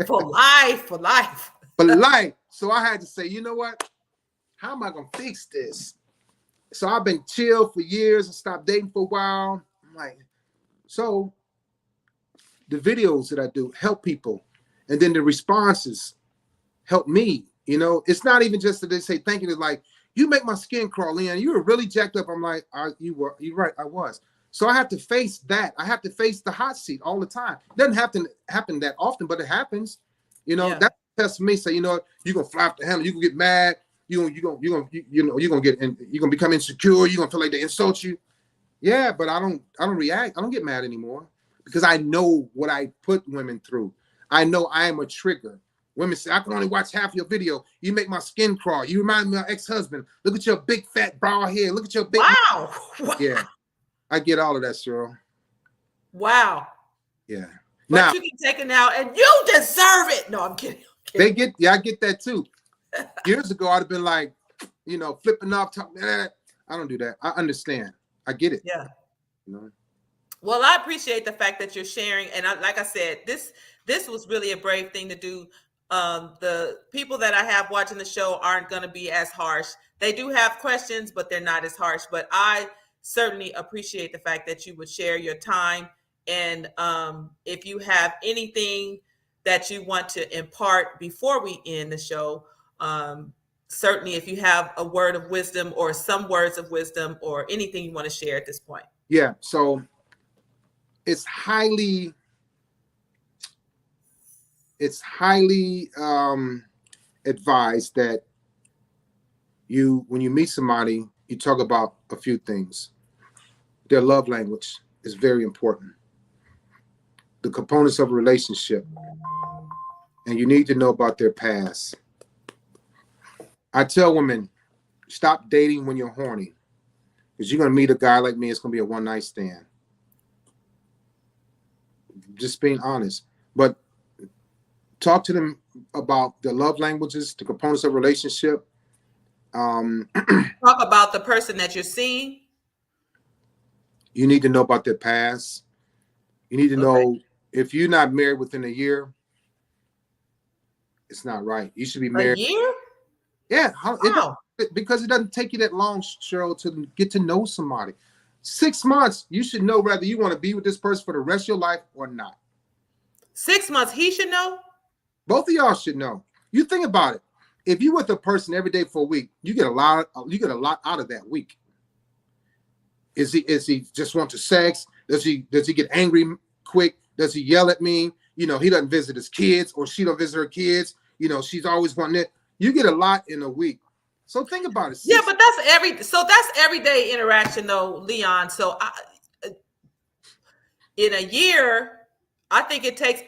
For life, for life. but life. So I had to say, you know what? How am I gonna fix this? So I've been chill for years and stopped dating for a while. I'm like, so the videos that I do help people, and then the responses help me. You know, it's not even just that they say thank you. They're like, you make my skin crawl in. You were really jacked up. I'm like, you're right, I was. So I have to face that. I have to face the hot seat all the time. It doesn't have to happen that often, but it happens. You know, that tests me. Say, you know, you're gonna fly off the handle. You can get mad. You're gonna become insecure. You're gonna feel like they insult you. Yeah, but I don't react. I don't get mad anymore because I know what I put women through. I know I am a trigger. Women say, I can only watch half your video. You make my skin crawl. You remind me of my ex-husband. Look at your big fat bald head. Look at your big. Wow. Yeah. I get all of that, Cheryl. Wow. Yeah. But now you can take it now and you deserve it. No, I'm kidding. I get that too. Years ago, I'd have been like, you know, flipping off, talking. I don't do that. I understand. I get it. Yeah. You know? Well, I appreciate the fact that you're sharing. And like I said, this was really a brave thing to do. The people that I have watching the show aren't going to be as harsh. They do have questions, but they're not as harsh. But I certainly appreciate the fact that you would share your time. And if you have anything that you want to impart before we end the show, certainly if you have a word of wisdom or some words of wisdom or anything you want to share at this point. Yeah. So it's highly advised that when you meet somebody, you talk about a few things. Their love language is very important. The components of a relationship, and you need to know about their past. I tell women, stop dating when you're horny, because you're gonna meet a guy like me. It's gonna be a one-night stand. Just being honest, but talk to them about the love languages, the components of a relationship. Talk about the person that you're seeing. You need to know about their past. You need to know if you're not married within a year, it's not right. You should be married. A year? Yeah. Because it doesn't take you that long, Cheryl, to get to know somebody. 6 months, you should know whether you want to be with this person for the rest of your life or not. 6 months, he should know? Both of y'all should know. You think about it. If you're with a person every day for a week, you get a lot out of that week. Is he just want to sex? Does he get angry quick? Does he yell at me? You know, he doesn't visit his kids, or she don't visit her kids. You know, she's always wanting it. You get a lot in a week. So think about it. Yeah, but that's everyday interaction though, Leon. So in a year, I think it takes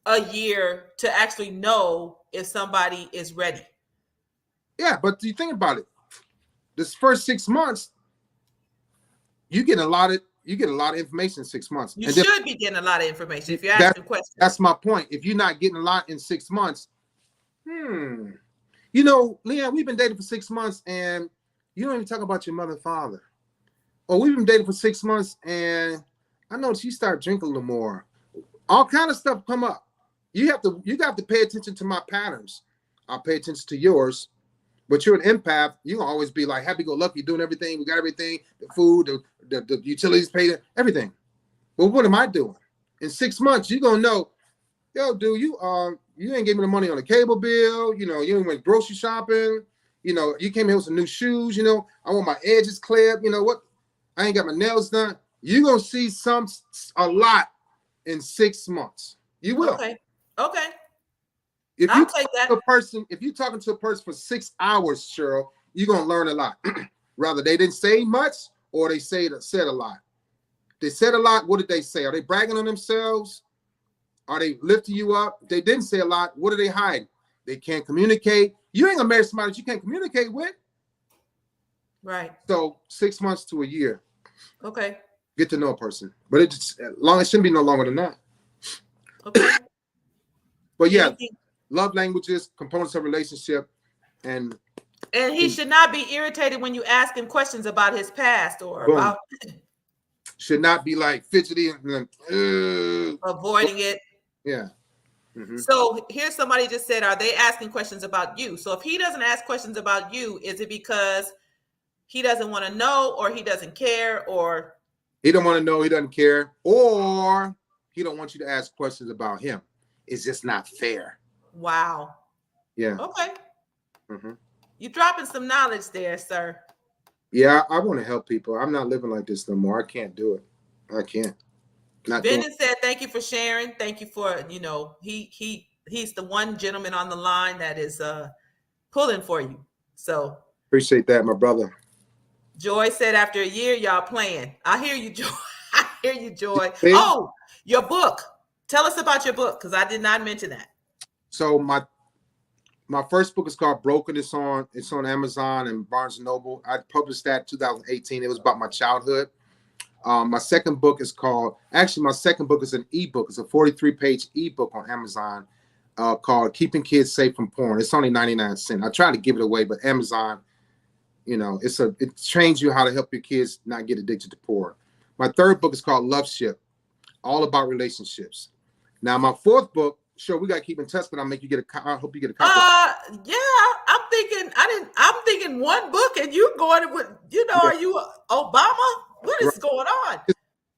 a year to actually know if somebody is ready. Yeah, but you think about it. This first 6 months, you get a lot of information in 6 months. You should be getting a lot of information if you're asking questions. That's my point. If you're not getting a lot in 6 months, you know, Leon, we've been dating for 6 months and you don't even talk about your mother and father. Or we've been dating for 6 months and I noticed you start drinking a little more. All kind of stuff come up. You have to pay attention to my patterns. I'll pay attention to yours. But you're an empath. You're going to always be like happy-go-lucky, doing everything. We got everything, the food, the utilities paid, everything. But what am I doing? In 6 months, you're going to know, yo, dude, you ain't giving me the money on the cable bill. You know, you ain't went grocery shopping. You know, you came here with some new shoes. You know, I want my edges clipped. You know what? I ain't got my nails done. You're going to see a lot in 6 months. You will. Okay. If I'll take that. If you're talking to a person for 6 hours, Cheryl, you're gonna learn a lot. Rather they didn't say much or they said a lot. They said a lot. What did they say? Are they bragging on themselves? Are they lifting you up? If they didn't say a lot, what do they hide? They can't communicate. You ain't gonna marry somebody that you can't communicate with. Right. So 6 months to a year. Okay. Get to know a person. But it shouldn't be no longer than that. Okay. But yeah, love languages, components of relationship, and he should not be irritated when you ask him questions about his past or boom. about Should not be like fidgety and like, avoiding it. Yeah. Mm-hmm. So here's somebody just said, are they asking questions about you? So if he doesn't ask questions about you, is it because he doesn't want to know, or he doesn't care, or he don't want to know, he doesn't care, or he don't want you to ask questions about him? It's just not fair. Wow. Yeah. Okay. Mm-hmm. You're dropping some knowledge there, sir. Yeah, I want to help people. I'm not living like this no more. I can't do it. I can't. Bennett said, thank you for sharing. Thank you for, he's the one gentleman on the line that is pulling for you. So appreciate that, my brother. Joy said, after a year, y'all playing. I hear you, Joy. I hear you, Joy. Hey. Oh, your book. Tell us about your book, because I did not mention that. So my first book is called Broken. It's on Amazon and Barnes & Noble. I published that in 2018. It was about my childhood. My second book is an ebook. It's a 43-page ebook on Amazon called Keeping Kids Safe from Porn. It's only 99 cents. I try to give it away, but Amazon, it trains you how to help your kids not get addicted to porn. My third book is called Love Ship, all about relationships. Now, my fourth book, sure, we got to keep in touch, but I hope you get a copy. Yeah, I'm thinking one book and you going with, Are you Obama? What is going on?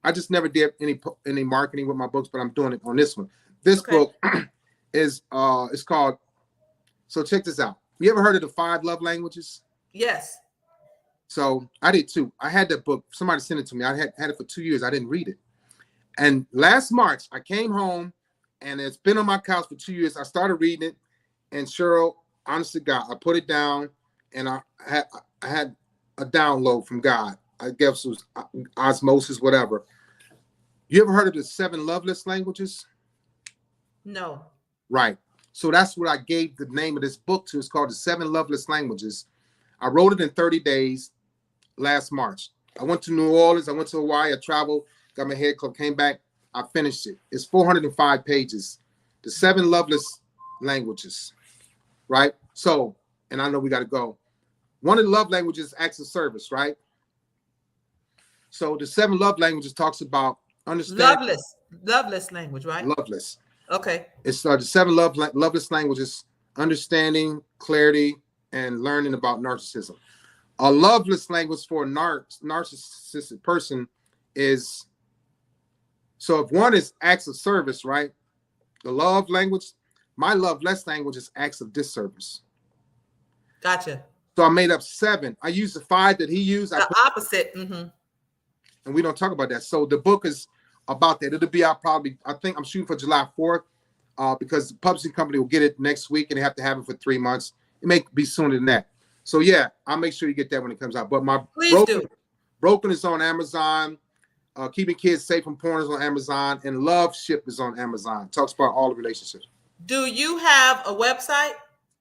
I just never did any marketing with my books, but I'm doing it on this one. This book is it's called, so check this out. You ever heard of the 5 love languages? Yes. So I did too. I had that book. Somebody sent it to me. I had it for 2 years. I didn't read it. And last March, I came home, and it's been on my couch for 2 years. I started reading it, and Cheryl, honest to God, I put it down, and I had a download from God. I guess it was osmosis, whatever. You ever heard of the 7 loveless languages? No. Right. So that's what I gave the name of this book to. It's called The 7 Loveless Languages. I wrote it in 30 days last March. I went to New Orleans. I went to Hawaii. I traveled, got my hair cut, came back. I finished it. It's 405 pages. The 7 Loveless Languages. Right? So, and I know we got to go. One of the love languages is acts of service, right? So the 7 love languages talks about understanding. Loveless language, right? Loveless. Okay. It's the 7 loveless languages: understanding, clarity, and learning about narcissism. A loveless language for a narcissistic person is, so if one is acts of service, right? The love language, my loveless language is acts of disservice. Gotcha. So I made up 7. I used the 5 that he used. The opposite. Mm-hmm. And we don't talk about that. So the book is about that. It'll be out probably, I think I'm shooting for July 4th because the publishing company will get it next week and they have to have it for 3 months. It may be sooner than that. So yeah, I'll make sure you get that when it comes out. But my Broken is on Amazon. Keeping Kids Safe from Porn is on Amazon. And Love Ship is on Amazon. It talks about all the relationships. Do you have a website?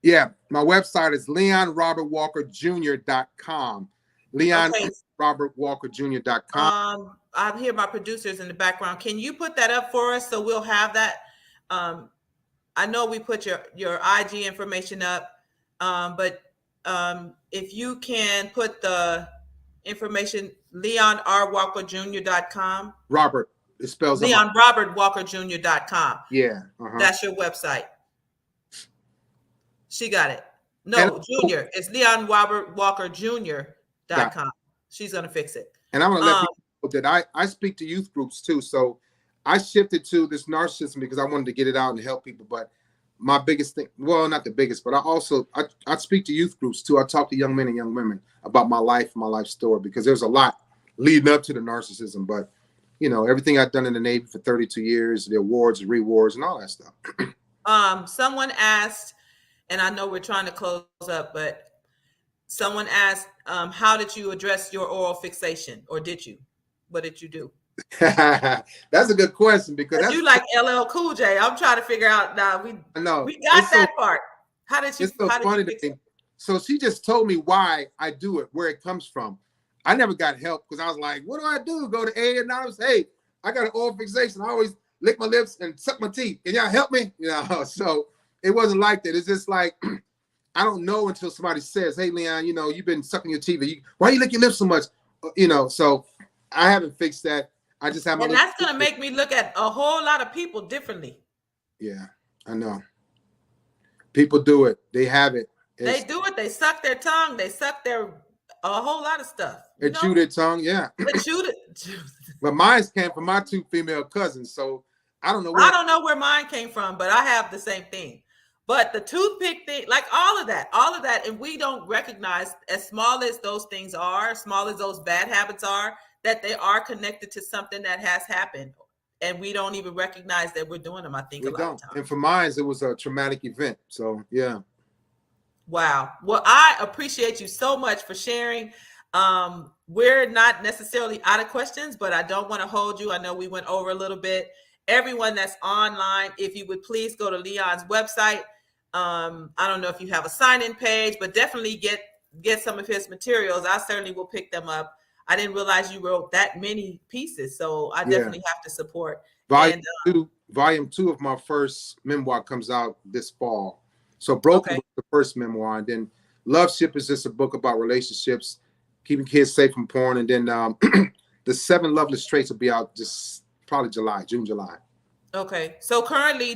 Yeah, my website is LeonRobertWalkerJr.com. LeonRobertWalkerJr.com. I hear my producers in the background. Can you put that up for us so we'll have that? I know we put your IG information up, but if you can put the information, LeonRWalkerJr.com. Robert, it spells LeonRobertWalkerJr.com. Yeah. That's your website. She got it. No, Junior. It's LeonRobertWalkerJr.com. She's going to fix it. And I'm going to let people know that I speak to youth groups too. So I shifted to this narcissism because I wanted to get it out and help people. But my biggest thing, well, not the biggest, but I speak to youth groups too. I talk to young men and young women about my life, my life story, because there's a lot leading up to the narcissism. But, everything I've done in the Navy for 32 years, the awards, the rewards, and all that stuff. Someone asked, and I know we're trying to close up, but someone asked, how did you address your oral fixation, or did you? What did you do? That's a good question because Because that's you like LL Cool J. I'm trying to figure out now. I know We got it's so that part. How did you it's so how did you funny to fix me. So she just told me why I do it, where it comes from. I never got help because I was like, what do I do? Go to A and I was, hey, I got an oral fixation. I always lick my lips and suck my teeth. Can y'all help me? You know, so it wasn't like that. It's just like I don't know until somebody says, hey, Leon, you know, you've been sucking your teeth. Why you lick your lips so much? You know, so I haven't fixed that. I just have my And little that's gonna make me look at a whole lot of people differently. yeah, I know. People do it. They have it. They It's do it. They suck their tongue. They suck their a whole lot of stuff. You it know, chew their tongue, yeah. they chewed it. But mine came from my two female cousins, so I don't know I where. don't know where mine came from, but I have the same thing. But the toothpick thing, like all of that, and we don't recognize, as small as those things are, small as those bad habits are, that they are connected to something that has happened. And we don't even recognize that we're doing them, I think, a We lot of don't. times. And for mine, it was a traumatic event. So yeah. Wow. Well, I appreciate you so much for sharing. We're not necessarily out of questions, but I don't want to hold you. I know we went over a little bit. Everyone that's online, if you would please go to Leon's website. I don't know if you have a sign-in page, but definitely get some of his materials. I certainly will pick them up. I didn't realize you wrote that many pieces, so I Yeah. definitely have to support. Volume And volume 2 of my first memoir comes out this fall. So Broken okay, was the first memoir, and then Love Ship is just a book about relationships, keeping kids safe from porn, and then the 7 Loveless Traits will be out just probably June, July. okay. So currently,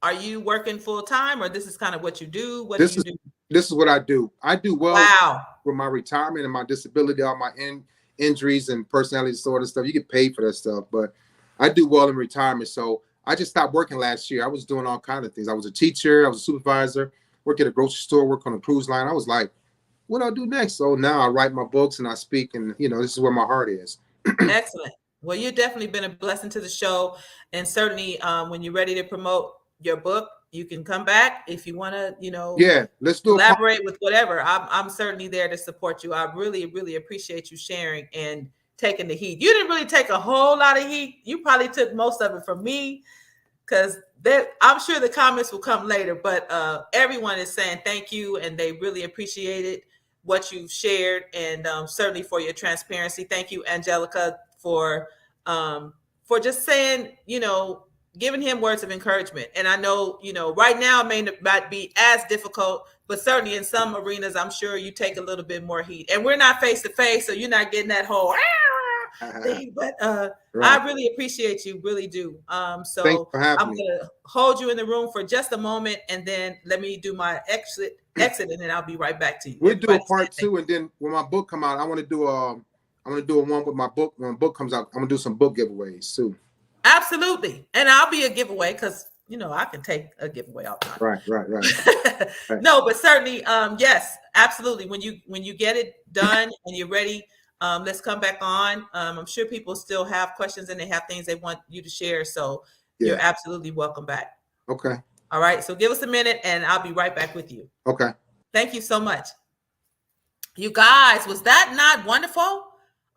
are you working full time, or this is kind of what you do? What do This you is do? this is what I do. I do well Wow. with my retirement and my disability, all my injuries and personality disorder stuff. You get paid for that stuff, but I do well in retirement. So I just stopped working last year. I was doing all kinds of things. I was a teacher, I was a supervisor, work at a grocery store, work on a cruise line. I was like, what do I do next? So now I write my books and I speak, and this is where my heart is. Excellent. Well, you've definitely been a blessing to the show. And certainly, when you're ready to promote your book, you can come back if you want to, Yeah, let's do a part. collaborate with whatever. I'm certainly there to support you. I really, really appreciate you sharing and taking the heat. You didn't really take a whole lot of heat. You probably took most of it from me, because I'm sure the comments will come later, but everyone is saying thank you, and they really appreciated what you've shared, and certainly for your transparency. Thank you, Angelica, for just saying, giving him words of encouragement. And I know, right now it may not be as difficult, but certainly in some arenas, I'm sure you take a little bit more heat. And we're not face to face, so you're not getting that whole thing. But Right. I really appreciate you, really do. Thanks So for I'm having me. gonna hold you in the room for just a moment, and then let me do my exit, and then I'll be right back to you. We'll do a Everybody part say thank 2, and then when my book come out, I want to do a one with my book. When my book comes out, I'm gonna do some book giveaways too. absolutely, and I'll be a giveaway, because I can take a giveaway all the Right. time. Right. No, but certainly, yes, absolutely. When you get it done and you're ready, let's come back on. I'm sure people still have questions and they have things they want you to share, so you're Yeah. absolutely welcome back. Okay. All right, so give us a minute, and I'll be right back with you. Okay. Thank you so much. You guys, was that not wonderful?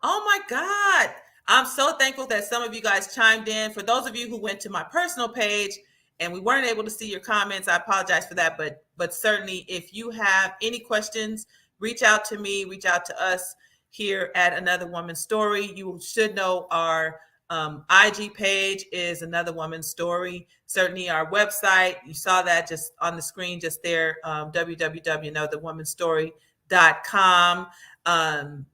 Oh my God. I'm so thankful that some of you guys chimed in. For those of you who went to my personal page and we weren't able to see your comments, I apologize for that. But certainly, if you have any questions, reach out to me, reach out to us here at Another Woman's Story. You should know our IG page is Another Woman's Story. Certainly, our website, you saw that just on the screen just there, www.anotherwomanstory.com.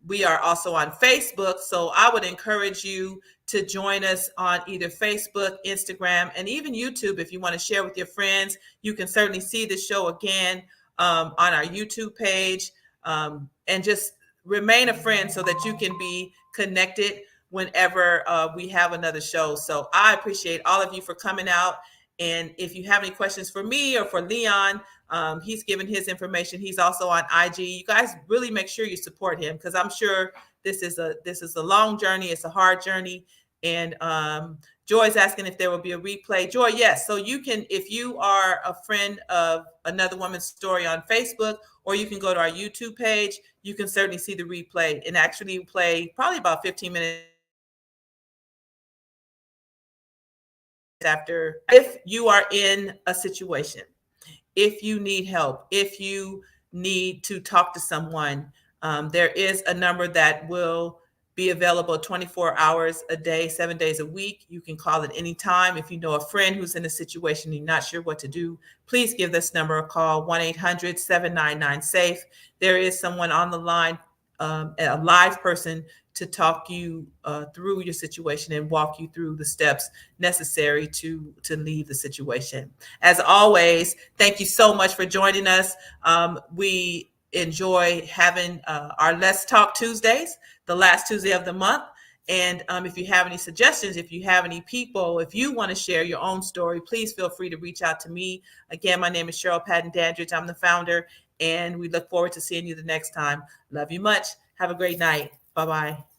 We are also on Facebook, so I would encourage you to join us on either Facebook, Instagram, and even YouTube. If you want to share with your friends, you can certainly see the show again on our YouTube page, and just remain a friend so that you can be connected whenever we have another show. So I appreciate all of you for coming out. And if you have any questions for me or for Leon, he's given his information. He's also on IG. You guys really make sure you support him, because I'm sure this is a long journey. It's a hard journey. And Joy's asking if there will be a replay. Joy, yes. So you can, if you are a friend of Another Woman's Story on Facebook, or you can go to our YouTube page, you can certainly see the replay, and actually play probably about 15 minutes after. If you are in a situation, if you need help, if you need to talk to someone, there is a number that will be available 24 hours a day, 7 days a week. You can call at any time. If you know a friend who's in a situation you're not sure what to do, please give this number a call, 1-800-799-SAFE. There is someone on the line, a live person, to talk you through your situation and walk you through the steps necessary to leave the situation. As always, thank you so much for joining us. We enjoy having our Let's Talk Tuesdays, the last Tuesday of the month. And if you have any suggestions, if you have any people, if you want to share your own story, please feel free to reach out to me. Again, my name is Cheryl Patton Dandridge. I'm the founder, and we look forward to seeing you the next time. Love you much. Have a great night. Bye-bye.